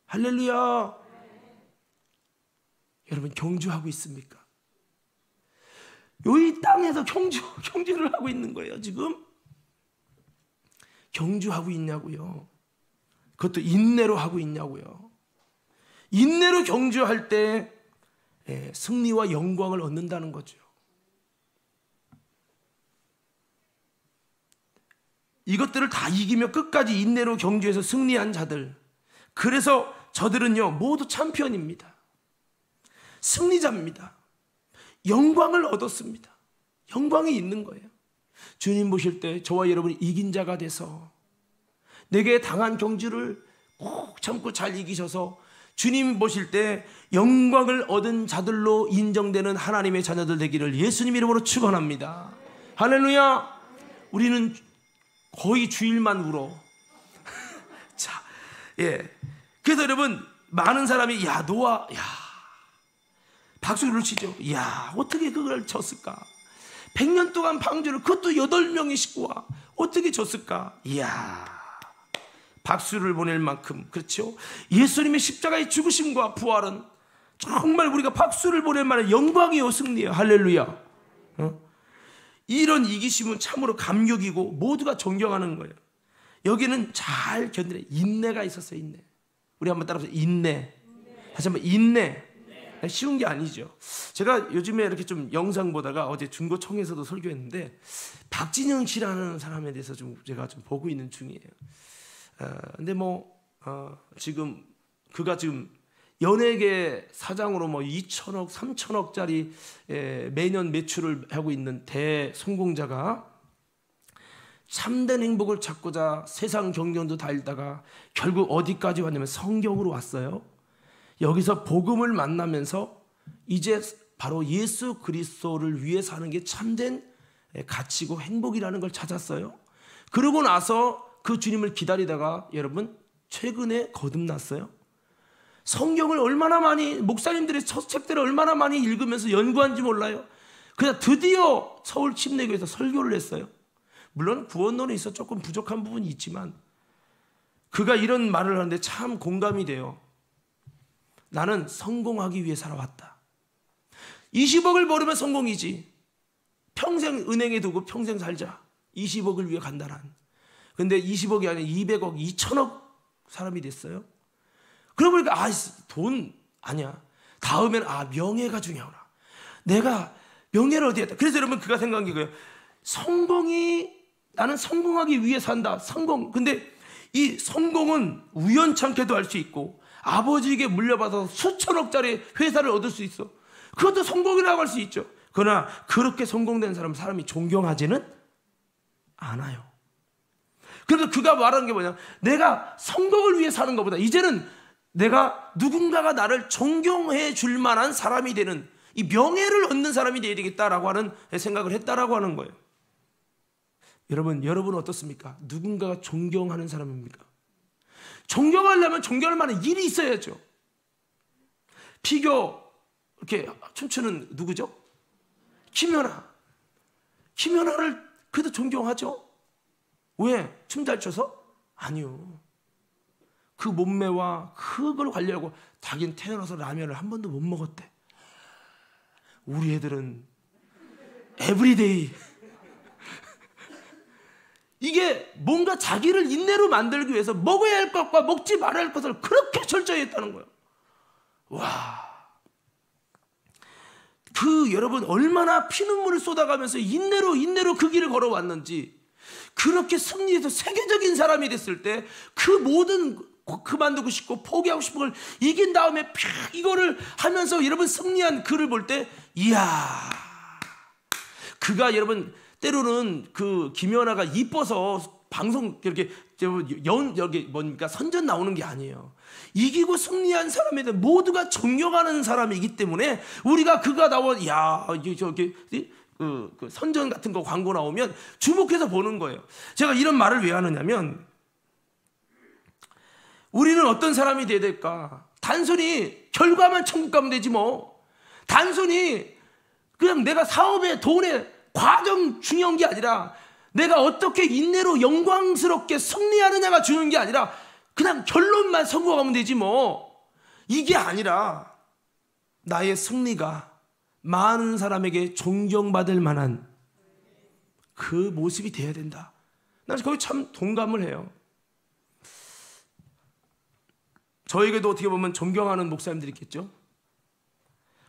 할렐루야. 여러분, 경주하고 있습니까? 이 땅에서 경주를 하고 있는 거예요. 지금 경주하고 있냐고요. 그것도 인내로 하고 있냐고요. 인내로 경주할 때 승리와 영광을 얻는다는 거죠. 이것들을 다 이기며 끝까지 인내로 경주해서 승리한 자들, 그래서 저들은요 모두 챔피언입니다. 승리자입니다. 영광을 얻었습니다. 영광이 있는 거예요. 주님 보실 때 저와 여러분이 이긴 자가 돼서 내게 당한 경주를 꼭 참고 잘 이기셔서 주님 보실 때 영광을 얻은 자들로 인정되는 하나님의 자녀들 되기를 예수님 이름으로 축원합니다. 할렐루야. 우리는 거의 주일만 울어. 자, 그래서 여러분, 많은 사람이 노아, 박수를 치죠. 어떻게 그걸 졌을까? 100년 동안 방주를, 그것도 8명의 식구와 어떻게 졌을까? 박수를 보낼 만큼, 그렇죠? 예수님의 십자가의 죽으심과 부활은 정말 우리가 박수를 보낼 만한 영광이요 승리예요. 할렐루야. 이런 이기심은 참으로 감격이고 모두가 존경하는 거예요. 여기는 잘 견디네. 인내가 있었어요. 인내. 우리 한번 따라서 인내. 다시 한번 인내. 쉬운 게 아니죠. 제가 요즘에 이렇게 좀 영상 보다가 어제 중고청에서도 설교했는데 박진영 씨라는 사람에 대해서 제가 좀 보고 있는 중이에요. 근데 지금 그가 지금 연예계 사장으로 2천억, 3천억짜리 매년 매출을 하고 있는 대성공자가 참된 행복을 찾고자 세상 경전도 다 읽다가 결국 어디까지 왔냐면 성경으로 왔어요. 여기서 복음을 만나면서 이제 바로 예수 그리스도를 위해 사는 게 참된 가치고 행복이라는 걸 찾았어요. 그러고 나서 그 주님을 기다리다가 여러분 최근에 거듭났어요. 성경을 얼마나 많이, 목사님들의 책들을 얼마나 많이 읽으면서 연구한지 몰라요. 그냥 드디어 서울 침례교회에서 설교를 했어요. 물론 구원론에 있어 조금 부족한 부분이 있지만 그가 이런 말을 하는데 참 공감이 돼요. 나는 성공하기 위해 살아왔다. 20억을 벌으면 성공이지. 평생 은행에 두고 평생 살자. 20억을 위해 간다란. 근데 20억이 아니라 200억, 2천억 사람이 됐어요. 그러고 보니까 돈 아니야. 다음엔 명예가 중요하구나. 내가 명예를 어디에 했다. 그래서 여러분 그가 생각한 게 그거예요. 나는 성공하기 위해 산다. 성공. 근데 이 성공은 우연찮게도 할 수 있고 아버지에게 물려받아서 수천억짜리 회사를 얻을 수 있어. 그것도 성공이라고 할 수 있죠. 그러나 그렇게 성공된 사람이 존경하지는 않아요. 그래서 그가 말하는 게 뭐냐, 내가 성공을 위해 사는 것보다 이제는 내가 누군가가 나를 존경해 줄 만한 사람이 되는, 이 명예를 얻는 사람이 되어야 되겠다라고 하는 생각을 했다라고 하는 거예요. 여러분은 어떻습니까? 누군가가 존경하는 사람입니까? 존경하려면 존경할 만한 일이 있어야죠. 피겨 이렇게 춤추는 누구죠? 김연아를 그래도 존경하죠. 왜? 춤 잘 춰서? 아니요. 그 몸매와 그걸 관리하고 자기는 태어나서 라면을 한 번도 못 먹었대. 우리 애들은 에브리데이. 이게 뭔가 자기를 인내로 만들기 위해서 먹어야 할 것과 먹지 말아야 할 것을 그렇게 철저히 했다는 거예요. 와. 여러분 얼마나 피눈물을 쏟아가면서 인내로 그 길을 걸어왔는지, 그렇게 승리해서 세계적인 사람이 됐을 때 그 모든 그만두고 싶고 포기하고 싶은 걸 이긴 다음에 이거를 하면서 여러분 승리한 그를 볼 때 이야, 그가 여러분 때로는 그 김연아가 이뻐서 방송 이렇게 여기 뭔가 선전 나오는 게 아니에요. 이기고 승리한 사람에 대해 모두가 존경하는 사람이기 때문에 우리가 그가 나와 저기 그 선전 같은 거 광고 나오면 주목해서 보는 거예요. 제가 이런 말을 왜 하느냐면 우리는 어떤 사람이 돼야 될까? 단순히 결과만 천국 가면 되지 뭐. 단순히 그냥 내가 사업에 돈에 과정 중요한 게 아니라 내가 어떻게 인내로 영광스럽게 승리하느냐가 중요한 게 아니라 그냥 결론만 성공하면 되지 뭐. 이게 아니라 나의 승리가 많은 사람에게 존경받을 만한 그 모습이 돼야 된다. 난 거기 참 동감을 해요. 저에게도 어떻게 보면 존경하는 목사님들이 있겠죠.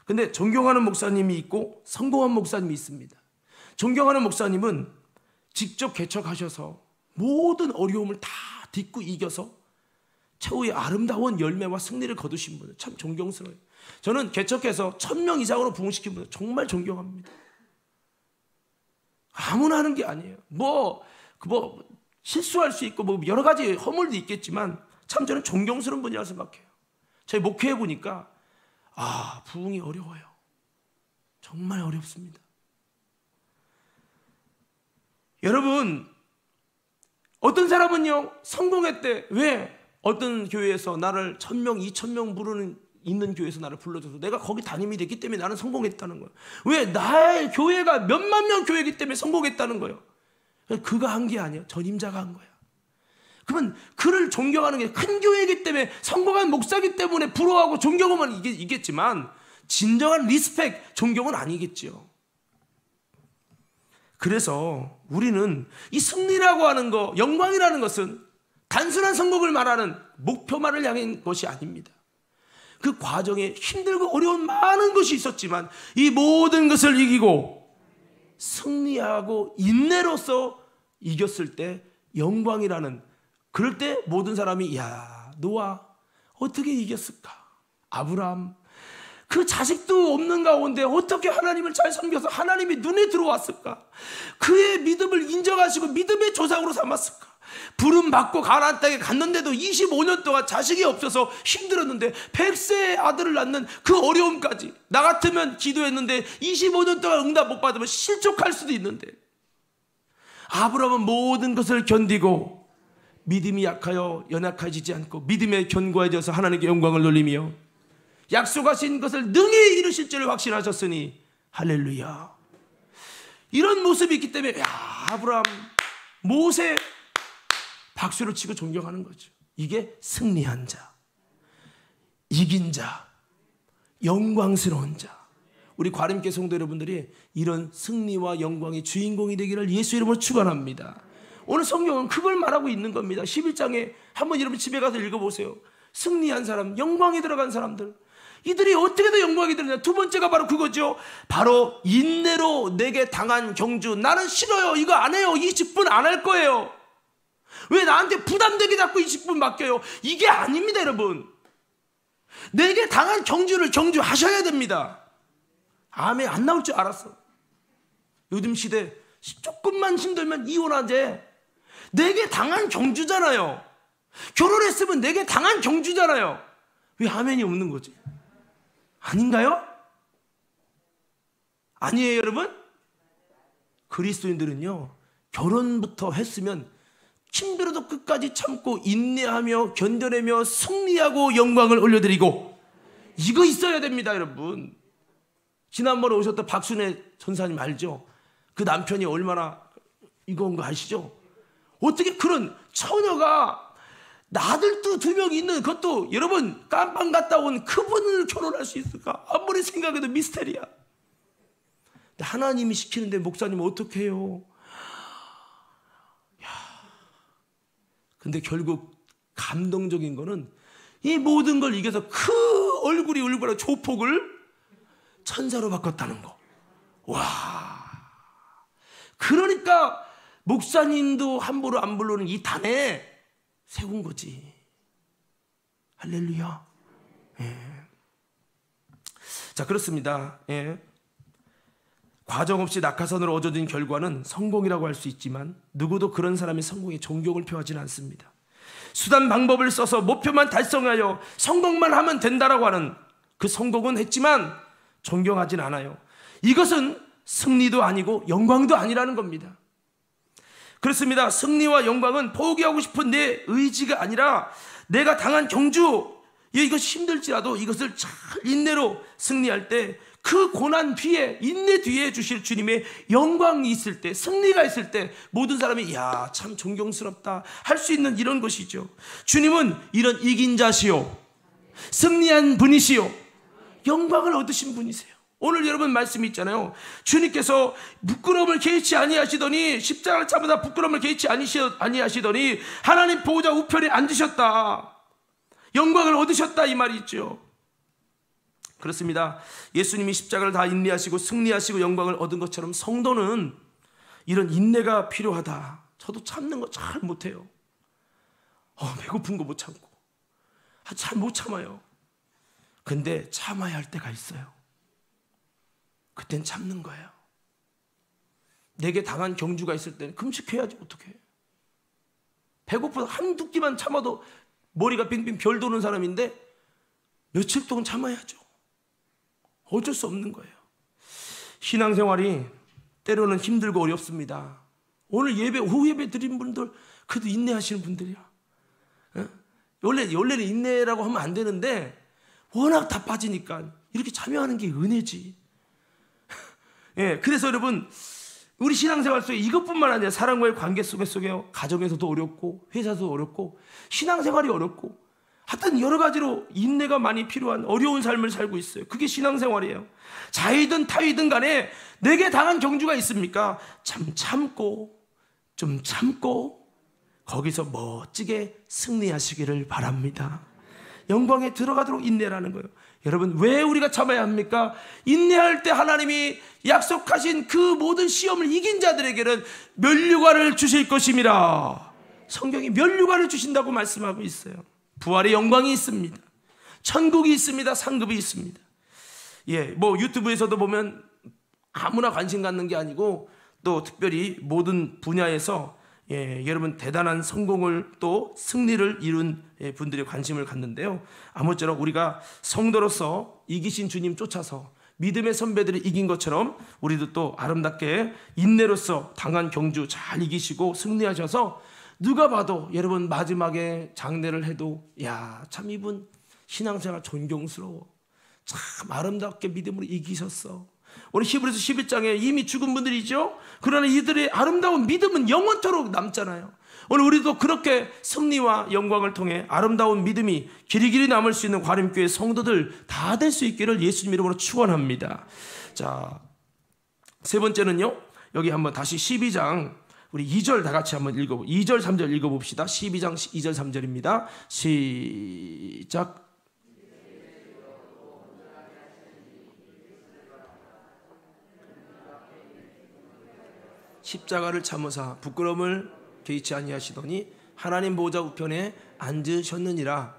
근데 존경하는 목사님이 있고 성공한 목사님이 있습니다. 존경하는 목사님은 직접 개척하셔서 모든 어려움을 다 딛고 이겨서 최후의 아름다운 열매와 승리를 거두신 분은 참 존경스러워요. 저는 개척해서 1000명 이상으로 부흥시킨 분은 정말 존경합니다. 아무나 하는 게 아니에요. 뭐 실수할 수 있고 뭐 여러 가지 허물도 있겠지만 참 저는 존경스러운 분이라고 생각해요. 저희 목회해 보니까 부흥이 어려워요. 정말 어렵습니다. 여러분, 어떤 사람은요 성공했대. 왜? 어떤 교회에서 나를 1000명, 2000명 부르는 있는 교회에서 나를 불러줘서 내가 거기 담임이 됐기 때문에 나는 성공했다는 거예요. 왜? 나의 교회가 몇만 명 교회이기 때문에 성공했다는 거예요. 그가 한 게 아니에요. 전임자가 한 거야. 그러면 그를 존경하는 게 큰 교회이기 때문에 성공한 목사이기 때문에 부러워하고 존경하면 이겠지만 진정한 리스펙, 존경은 아니겠죠. 그래서 우리는 이 승리라고 하는 거, 영광이라는 것은 단순한 성공을 말하는 목표만을 향한 것이 아닙니다. 그 과정에 힘들고 어려운 많은 것이 있었지만 이 모든 것을 이기고 승리하고 인내로서 이겼을 때 영광이라는, 그럴 때 모든 사람이 노아 어떻게 이겼을까? 아브라함 그 자식도 없는 가운데 어떻게 하나님을 잘 섬겨서 하나님이 눈에 들어왔을까? 그의 믿음을 인정하시고 믿음의 조상으로 삼았을까? 부름 받고 가나안 땅에 갔는데도 25년 동안 자식이 없어서 힘들었는데 100세의 아들을 낳는 그 어려움까지, 나 같으면 기도했는데 25년 동안 응답 못 받으면 실족할 수도 있는데 아브라함은 모든 것을 견디고 믿음이 약하여 연약해지지 않고 믿음에 견고해져서 하나님께 영광을 돌리며 약속하신 것을 능히 이루실 줄을 확신하셨으니 할렐루야. 이런 모습이 있기 때문에 아브라함, 모세 박수를 치고 존경하는 거죠. 이게 승리한 자, 이긴 자, 영광스러운 자. 우리 과림교 성도 여러분들이 이런 승리와 영광의 주인공이 되기를 예수 이름으로 축원합니다. 오늘 성경은 그걸 말하고 있는 겁니다. 11장에 한번 여러분 집에 가서 읽어보세요. 승리한 사람, 영광이 들어간 사람들, 이들이 어떻게 더 영광이 들었냐. 두 번째가 바로 그거죠. 바로 인내로 내게 당한 경주. 나는 싫어요, 이거 안 해요, 20분 안 할 거예요. 왜 나한테 부담되게 자꾸 20분 맡겨요? 이게 아닙니다. 여러분, 내게 당한 경주를 경주하셔야 됩니다. 아멘. 안 나올 줄 알았어. 요즘 시대 조금만 힘들면 이혼하재. 내게 당한 경주잖아요. 결혼했으면 내게 당한 경주잖아요. 왜 아멘이 없는 거지? 아닌가요? 아니에요 여러분? 그리스도인들은요 결혼부터 했으면 힘들어도 끝까지 참고 인내하며 견뎌내며 승리하고 영광을 올려드리고, 이거 있어야 됩니다 여러분. 지난번에 오셨던 박순애 전사님 알죠? 그 남편이 얼마나 이거인 거 아시죠? 어떻게 그런 처녀가 아들도 2명 있는, 그것도 여러분 깜빵 갔다 온 그분을 결혼할 수 있을까? 아무리 생각해도 미스테리야. 하나님이 시키는데 목사님 어떻게 해요? 근데 결국 감동적인 거는 이 모든 걸 이겨서 그 얼굴이 울고 조폭을 천사로 바꿨다는 거. 와, 그러니까 목사님도 함부로 안 부르는 이 단에 세운 거지. 할렐루야. 예. 자, 그렇습니다. 예. 과정 없이 낙하산으로 얻어진 결과는 성공이라고 할 수 있지만 누구도 그런 사람의 성공에 존경을 표하지는 않습니다. 수단 방법을 써서 목표만 달성하여 성공만 하면 된다라고 하는 그 성공은 했지만 존경하진 않아요. 이것은 승리도 아니고 영광도 아니라는 겁니다. 그렇습니다. 승리와 영광은 포기하고 싶은 내 의지가 아니라 내가 당한 경주, 이것이 힘들지라도 이것을 잘 인내로 승리할 때 그 고난 뒤에, 인내 뒤에 주실 주님의 영광이 있을 때, 승리가 있을 때 모든 사람이 야, 참 존경스럽다 할 수 있는 이런 것이죠. 주님은 이런 이긴 자시요, 승리한 분이시요, 영광을 얻으신 분이세요. 오늘 여러분 말씀이 있잖아요. 주님께서 부끄러움을 개의치 아니하시더니, 십자가를 참으다 부끄러움을 개의치 아니하시더니 하나님 보호자 우편에 앉으셨다, 영광을 얻으셨다, 이 말이 있죠. 그렇습니다. 예수님이 십자가를 다 인내하시고 승리하시고 영광을 얻은 것처럼 성도는 이런 인내가 필요하다. 저도 참는 거 잘 못해요. 배고픈 거 못 참고 잘 못 참아요. 근데 참아야 할 때가 있어요. 그땐 참는 거예요. 내게 당한 경주가 있을 때는 금식해야지 어떡해. 배고파 한두 끼만 참아도 머리가 빙빙 별 도는 사람인데 며칠 동안 참아야죠. 어쩔 수 없는 거예요. 신앙생활이 때로는 힘들고 어렵습니다. 오늘 예배, 오후 예배 드린 분들 그래도 인내하시는 분들이야. 원래는 인내라고 하면 안 되는데 워낙 다 빠지니까 이렇게 참여하는 게 은혜지. 그래서 여러분, 우리 신앙생활 속에 이것뿐만 아니라 사람과의 관계 속에 가정에서도 어렵고 회사도 어렵고 신앙생활이 어렵고 하여튼 여러 가지로 인내가 많이 필요한 어려운 삶을 살고 있어요. 그게 신앙생활이에요. 자이든 타이든 간에 내게 당한 경주가 있습니까? 참고 거기서 멋지게 승리하시기를 바랍니다. 영광에 들어가도록 인내라는 거예요. 여러분, 왜 우리가 참아야 합니까? 인내할 때 하나님이 약속하신 그 모든 시험을 이긴 자들에게는 면류관을 주실 것임이라. 성경이 면류관을 주신다고 말씀하고 있어요. 부활의 영광이 있습니다. 천국이 있습니다. 상급이 있습니다. 유튜브에서도 보면 아무나 관심 갖는 게 아니고 또 특별히 모든 분야에서 여러분 대단한 성공을 또 승리를 이룬 분들이 관심을 갖는데요. 아무쪼록 우리가 성도로서 이기신 주님 쫓아서 믿음의 선배들이 이긴 것처럼 우리도 또 아름답게 인내로서 당한 경주 잘 이기시고 승리하셔서 누가 봐도 여러분 마지막에 장례를 해도 야, 참 이분 신앙생활 존경스러워. 참 아름답게 믿음으로 이기셨어. 오늘 히브리서 11장에 이미 죽은 분들이죠. 그러나 이들의 아름다운 믿음은 영원토록 남잖아요. 오늘 우리도 그렇게 승리와 영광을 통해 아름다운 믿음이 길이길이 남을 수 있는 과림교회 성도들 다 될 수 있기를 예수님 이름으로 축원합니다. 자, 세 번째는요. 여기 한번 다시 12장 우리 2절 다 같이 한번 2절 3절 읽어봅시다. 12장 2절 3절입니다. 시작. 십자가를 참으사 부끄러움을 개의치 아니하시더니 하나님 보호자 우편에 앉으셨느니라.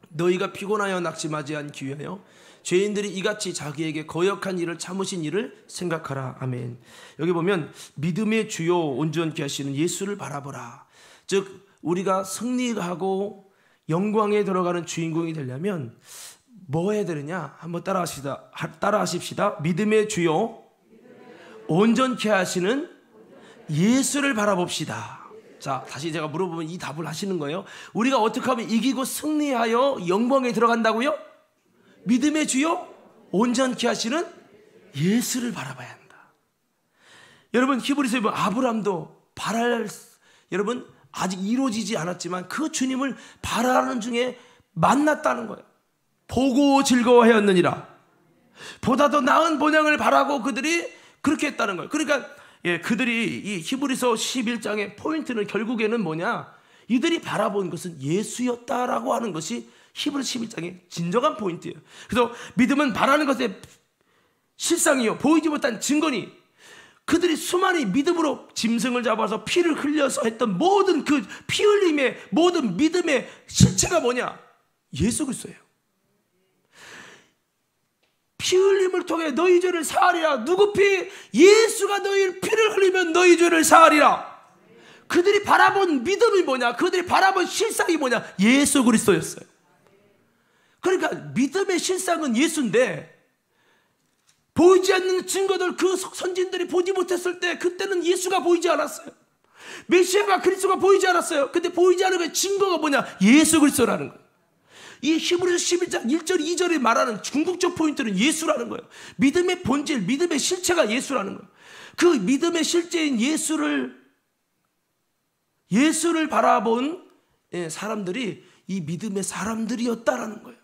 너희가 피곤하여 낙심하지 않기 위하여 죄인들이 이같이 자기에게 거역한 일을 참으신 일을 생각하라. 아멘. 여기 보면 믿음의 주요 온전케 하시는 예수를 바라보라. 즉 우리가 승리하고 영광에 들어가는 주인공이 되려면 뭐 해야 되느냐? 한번 따라하십시다. 믿음의 주요 온전케 하시는 예수를 바라봅시다. 자, 다시 제가 물어보면 이 답을 하시는 거예요. 우리가 어떻게 하면 이기고 승리하여 영광에 들어간다고요? 믿음의 주요 온전케 하시는 예수를 바라봐야 한다. 여러분, 히브리서에 보면 아브라함도 여러분 아직 이루어지지 않았지만 그 주님을 바라는 중에 만났다는 거예요. 보고 즐거워하였느니라. 보다 더 나은 본향을 바라고 그들이 그렇게 했다는 거예요. 그러니까 그들이 이 히브리서 11장의 포인트는 결국에는 뭐냐? 이들이 바라본 것은 예수였다라고 하는 것이 히브리서 11장의 진정한 포인트예요. 그래서 믿음은 바라는 것의 실상이요, 보이지 못한 증거니, 그들이 수많이 믿음으로 짐승을 잡아서 피를 흘려서 했던 모든 그 피 흘림의 모든 믿음의 실체가 뭐냐? 예수 그리스도예요. 피 피 흘림을 통해 너희 죄를 사하리라. 누구 피? 예수가 너희 피를 흘리면 너희 죄를 사하리라. 그들이 바라본 믿음이 뭐냐? 그들이 바라본 실상이 뭐냐? 예수 그리스도였어요. 그러니까 믿음의 실상은 예수인데 보이지 않는 증거들, 그 선진들이 보지 못했을 때 그때는 예수가 보이지 않았어요. 메시아가 그리스도가 보이지 않았어요. 근데 보이지 않은 그 증거가 뭐냐? 예수 그리스도라는 거예요. 이 히브리서 11장 1절 2절에 말하는 궁극적 포인트는 예수라는 거예요. 믿음의 본질, 믿음의 실체가 예수라는 거예요. 그 믿음의 실제인 예수를 바라본 사람들이 이 믿음의 사람들이었다라는 거예요.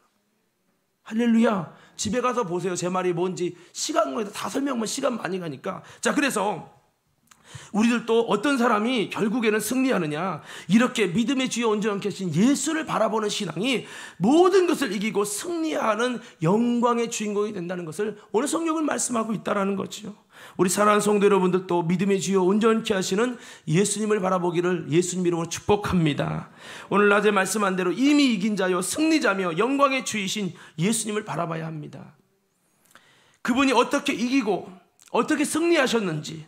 할렐루야. 집에 가서 보세요. 제 말이 뭔지. 시간 거에다 다 설명하면 시간 많이 가니까. 자, 그래서 우리들도 어떤 사람이 결국에는 승리하느냐, 이렇게 믿음의 주여 온전케 하신 예수를 바라보는 신앙이 모든 것을 이기고 승리하는 영광의 주인공이 된다는 것을 오늘 성경은 말씀하고 있다는 거죠. 우리 사랑하는 성도 여러분들도 믿음의 주여 온전케 하시는 예수님을 바라보기를 예수님 이름으로 축복합니다. 오늘 낮에 말씀한 대로 이미 이긴 자요 승리자며 영광의 주이신 예수님을 바라봐야 합니다. 그분이 어떻게 이기고 어떻게 승리하셨는지,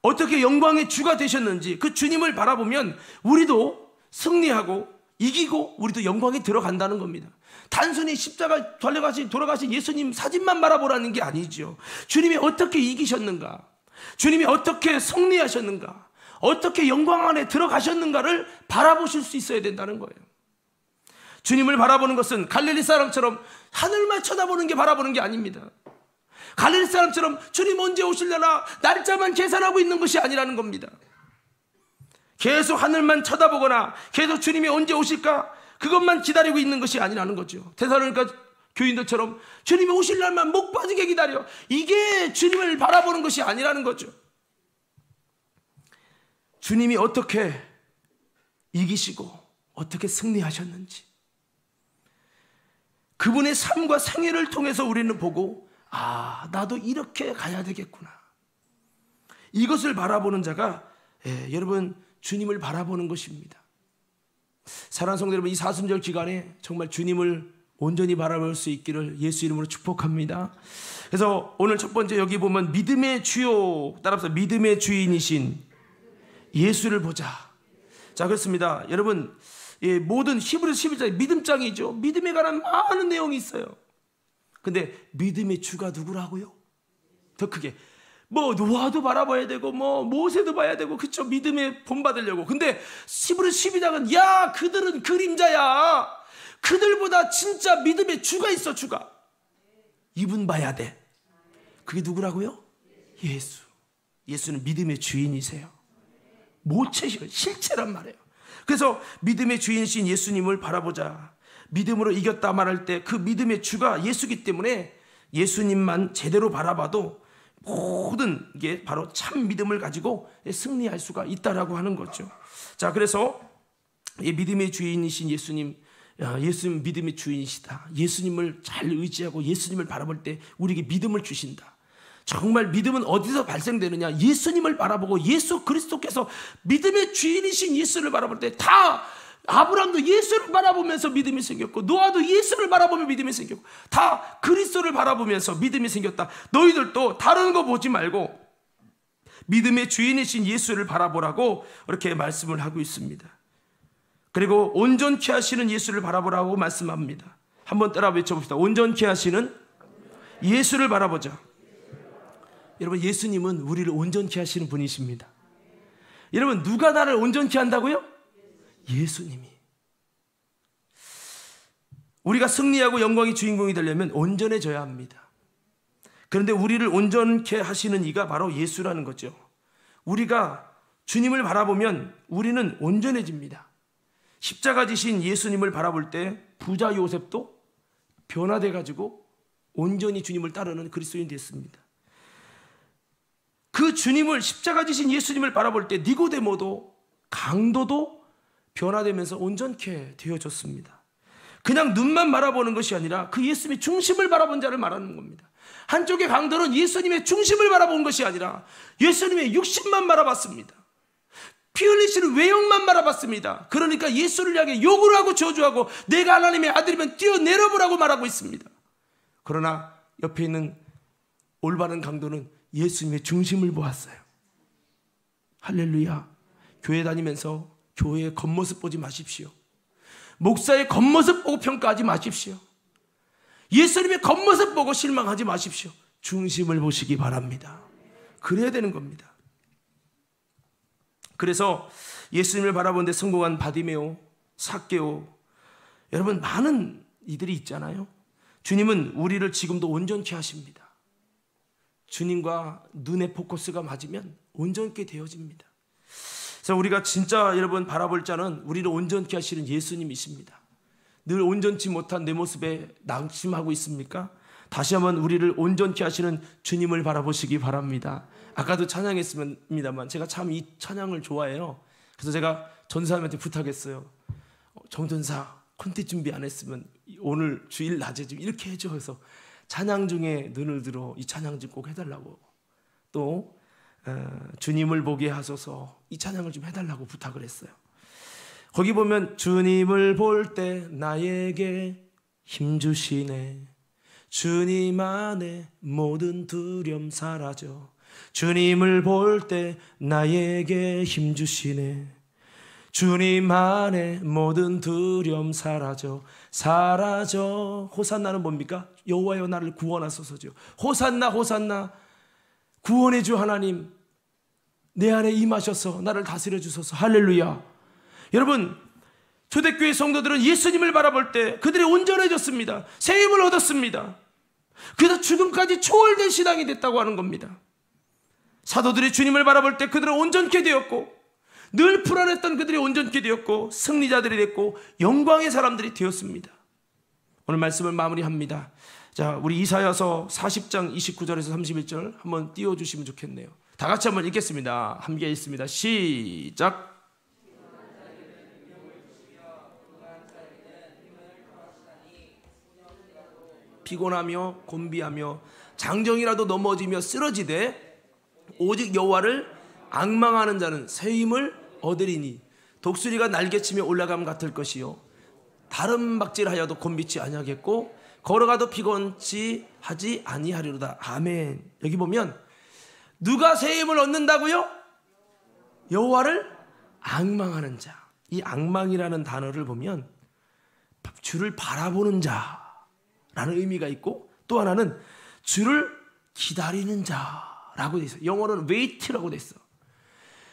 어떻게 영광의 주가 되셨는지 그 주님을 바라보면 우리도 승리하고 이기고 우리도 영광에 들어간다는 겁니다. 단순히 십자가 돌아가신 예수님 사진만 바라보라는 게 아니죠. 주님이 어떻게 이기셨는가, 주님이 어떻게 승리하셨는가, 어떻게 영광 안에 들어가셨는가를 바라보실 수 있어야 된다는 거예요. 주님을 바라보는 것은 갈릴리 사람처럼 하늘만 쳐다보는 게 바라보는 게 아닙니다. 갈릴리 사람처럼 주님 언제 오실려나 날짜만 계산하고 있는 것이 아니라는 겁니다. 계속 하늘만 쳐다보거나 계속 주님이 언제 오실까 그것만 기다리고 있는 것이 아니라는 거죠. 데살로니가 교인들처럼 주님이 오실 날만 목 빠지게 기다려, 이게 주님을 바라보는 것이 아니라는 거죠. 주님이 어떻게 이기시고 어떻게 승리하셨는지 그분의 삶과 생애를 통해서 우리는 보고, 아, 나도 이렇게 가야 되겠구나. 이것을 바라보는 자가 여러분 주님을 바라보는 것입니다. 사랑하는 성도 여러분, 이 사순절 기간에 정말 주님을 온전히 바라볼 수 있기를 예수 이름으로 축복합니다. 그래서 오늘 첫 번째 여기 보면 믿음의 주요, 따라서 믿음의 주인이신 예수를 보자. 자, 그렇습니다. 여러분, 모든 히브리서 11장이 믿음장이죠. 믿음에 관한 많은 내용이 있어요. 근데 믿음의 주가 누구라고요? 더 크게 노아도 바라봐야 되고 모세도 봐야 되고, 그쵸? 믿음에 본받으려고. 근데 히브리서 12장은 야, 그들은 그림자야. 그들보다 진짜 믿음의 주가 있어. 주가 이분 봐야 돼. 그게 누구라고요? 예수. 예수는 믿음의 주인이세요. 모체시고 실체란 말이에요. 그래서 믿음의 주인이신 예수님을 바라보자. 믿음으로 이겼다 말할 때 그 믿음의 주가 예수기 때문에 예수님만 제대로 바라봐도 모든 게 바로 참 믿음을 가지고 승리할 수가 있다라고 하는 거죠. 자, 그래서 이 믿음의 주인이신 예수님, 예수님 믿음의 주인이시다. 예수님을 잘 의지하고 예수님을 바라볼 때 우리에게 믿음을 주신다. 정말 믿음은 어디서 발생되느냐? 예수님을 바라보고 예수 그리스도께서 믿음의 주인이신 예수를 바라볼 때 다, 아브라함도 예수를 바라보면서 믿음이 생겼고, 노아도 예수를 바라보며 믿음이 생겼고, 다 그리스도를 바라보면서 믿음이 생겼다. 너희들도 다른 거 보지 말고 믿음의 주인이신 예수를 바라보라고 이렇게 말씀을 하고 있습니다. 그리고 온전케 하시는 예수를 바라보라고 말씀합니다. 한번 따라 외쳐봅시다. 온전케 하시는 예수를 바라보자. 여러분, 예수님은 우리를 온전케 하시는 분이십니다. 여러분, 누가 나를 온전케 한다고요? 예수님이. 우리가 승리하고 영광의 주인공이 되려면 온전해져야 합니다. 그런데 우리를 온전케 하시는 이가 바로 예수라는 거죠. 우리가 주님을 바라보면 우리는 온전해집니다. 십자가 지신 예수님을 바라볼 때 부자 요셉도 변화돼 가지고 온전히 주님을 따르는 그리스도인이 됐습니다. 그 주님을, 십자가 지신 예수님을 바라볼 때 니고데모도, 강도도 변화되면서 온전케 되어졌습니다. 그냥 눈만 바라보는 것이 아니라 그 예수님의 중심을 바라본 자를 말하는 겁니다. 한쪽의 강도는 예수님의 중심을 바라본 것이 아니라 예수님의 육신만 바라봤습니다. 피 흘리시는 외형만 바라봤습니다. 그러니까 예수를 향해 욕을 하고 저주하고 내가 하나님의 아들이면 뛰어내려보라고 말하고 있습니다. 그러나 옆에 있는 올바른 강도는 예수님의 중심을 보았어요. 할렐루야. 교회 다니면서 교회의 겉모습 보지 마십시오. 목사의 겉모습 보고 평가하지 마십시오. 예수님의 겉모습 보고 실망하지 마십시오. 중심을 보시기 바랍니다. 그래야 되는 겁니다. 그래서 예수님을 바라보는데 성공한 바디메오, 삭개오, 여러분 많은 이들이 있잖아요. 주님은 우리를 지금도 온전케 하십니다. 주님과 눈의 포커스가 맞으면 온전케 되어집니다. 그래서 우리가 진짜 여러분 바라볼 자는 우리를 온전케 하시는 예수님이십니다. 늘 온전치 못한 내 모습에 낙심하고 있습니까? 다시 한번 우리를 온전케 하시는 주님을 바라보시기 바랍니다. 아까도 찬양했습니다만 제가 참 이 찬양을 좋아해요. 그래서 제가 전사님한테 부탁했어요. 정전사 콘텐츠 준비 안 했으면 오늘 주일 낮에 좀 이렇게 해줘. 그래서 찬양 중에 눈을 들어 이 찬양 좀 꼭 해달라고, 또 주님을 보게 하소서 이 찬양을 좀 해달라고 부탁을 했어요. 거기 보면 주님을 볼 때 나에게 힘주시네, 주님 안에 모든 두려움 사라져. 주님을 볼 때 나에게 힘주시네, 주님 안에 모든 두려움 사라져. 호산나는 뭡니까? 여호와여 나를 구원하소서죠. 호산나 호산나, 구원의 주 하나님 내 안에 임하셔서 나를 다스려 주소서. 할렐루야. 여러분, 초대교회 성도들은 예수님을 바라볼 때 그들이 온전해졌습니다. 새 힘을 얻었습니다. 그래서 죽음까지 초월된 신앙이 됐다고 하는 겁니다. 사도들이 주님을 바라볼 때 그들은 온전케 되었고, 늘 불안했던 그들이 온전케 되었고, 승리자들이 됐고, 영광의 사람들이 되었습니다. 오늘 말씀을 마무리합니다. 자, 우리 이사야서 40장 29절에서 31절 한번 띄워주시면 좋겠네요. 다 같이 한번 읽겠습니다. 함께 읽습니다. 시작. 피곤하며 곤비하며 장정이라도 넘어지며 쓰러지되 오직 여호와를 앙망하는 자는 새 힘을 얻으리니 독수리가 날개치며 올라감 같을 것이요 다른 박질하여도 곤비치 아니하겠고 걸어가도 피곤치 하지 아니하리로다. 아멘. 여기 보면 누가 새 힘을 얻는다고요? 여호와를 앙망하는 자. 이 앙망이라는 단어를 보면 주를 바라보는 자라는 의미가 있고, 또 하나는 주를 기다리는 자라고 돼 있어요. 영어로는 wait라고 돼 있어.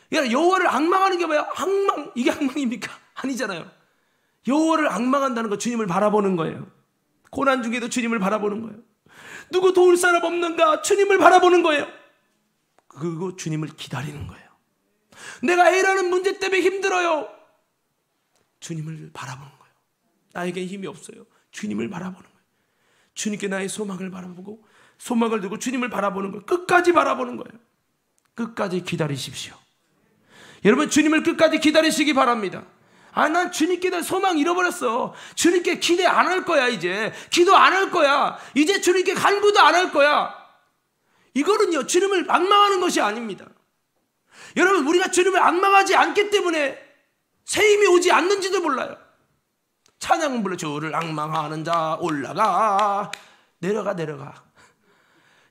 그러니까 여호와를 앙망하는 게 뭐야? 앙망. 이게 앙망입니까? 아니잖아요. 여호와를 앙망한다는 거 주님을 바라보는 거예요. 고난 중에도 주님을 바라보는 거예요. 누구 도울 사람 없는가? 주님을 바라보는 거예요. 그리고 주님을 기다리는 거예요. 내가 A라는 문제 때문에 힘들어요. 주님을 바라보는 거예요. 나에게 힘이 없어요. 주님을 바라보는 거예요. 주님께 나의 소망을 바라보고 소망을 두고 주님을 바라보는 거예요. 끝까지 바라보는 거예요. 끝까지 기다리십시오. 여러분, 주님을 끝까지 기다리시기 바랍니다. 난 주님께 소망 잃어버렸어. 주님께 기대 안 할 거야. 이제 기도 안 할 거야. 이제 주님께 간구도 안 할 거야. 이거는요, 주님을 앙망하는 것이 아닙니다. 여러분, 우리가 주님을 앙망하지 않기 때문에 새 힘이 오지 않는지도 몰라요. 찬양은 불러 주를 앙망하는 자 올라가 내려가.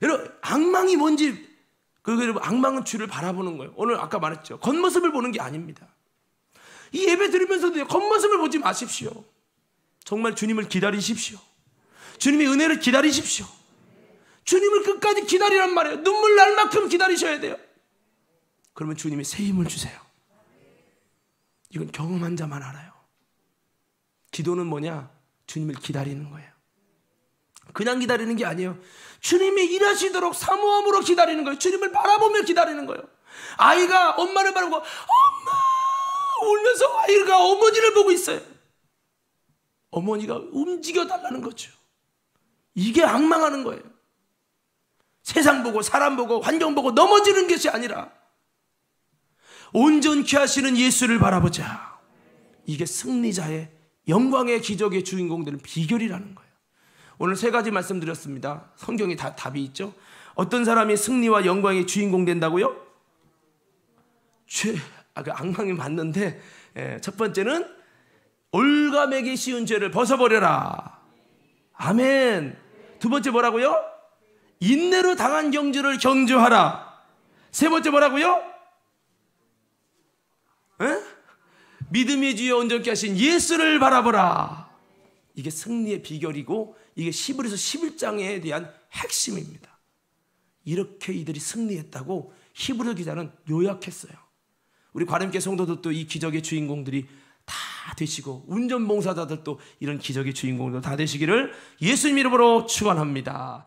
여러분, 앙망이 뭔지, 여러분, 앙망은 주를 바라보는 거예요. 오늘 아까 말했죠. 겉모습을 보는 게 아닙니다. 이 예배 드리면서도 겉모습을 보지 마십시오. 정말 주님을 기다리십시오. 주님의 은혜를 기다리십시오. 주님을 끝까지 기다리란 말이에요. 눈물 날 만큼 기다리셔야 돼요. 그러면 주님이 새 힘을 주세요. 이건 경험한 자만 알아요. 기도는 뭐냐? 주님을 기다리는 거예요. 그냥 기다리는 게 아니에요. 주님이 일하시도록 사모함으로 기다리는 거예요. 주님을 바라보며 기다리는 거예요. 아이가 엄마를 바라보고 엄마 울면서 아이가 어머니를 보고 있어요. 어머니가 움직여 달라는 거죠. 이게 앙망하는 거예요. 세상 보고 사람 보고 환경 보고 넘어지는 것이 아니라 온전케 하시는 예수를 바라보자. 이게 승리자의 영광의 기적의 주인공 되는 비결이라는 거예요. 오늘 세 가지 말씀드렸습니다. 성경에 다 답이 있죠. 어떤 사람이 승리와 영광의 주인공 된다고요? 그 앙망이 맞는데, 첫 번째는 올가매기 쉬운 죄를 벗어버려라. 아멘. 두 번째 뭐라고요? 인내로 당한 경주를 경주하라. 세 번째 뭐라고요? 에? 믿음의 주여 온전케 하신 예수를 바라보라. 이게 승리의 비결이고 이게 히브리서 11장에 대한 핵심입니다. 이렇게 이들이 승리했다고 히브리 기자는 요약했어요. 우리 관음교 성도들도 이 기적의 주인공들이 다 되시고 운전봉사자들도 이런 기적의 주인공들 다 되시기를 예수님 이름으로 축원합니다.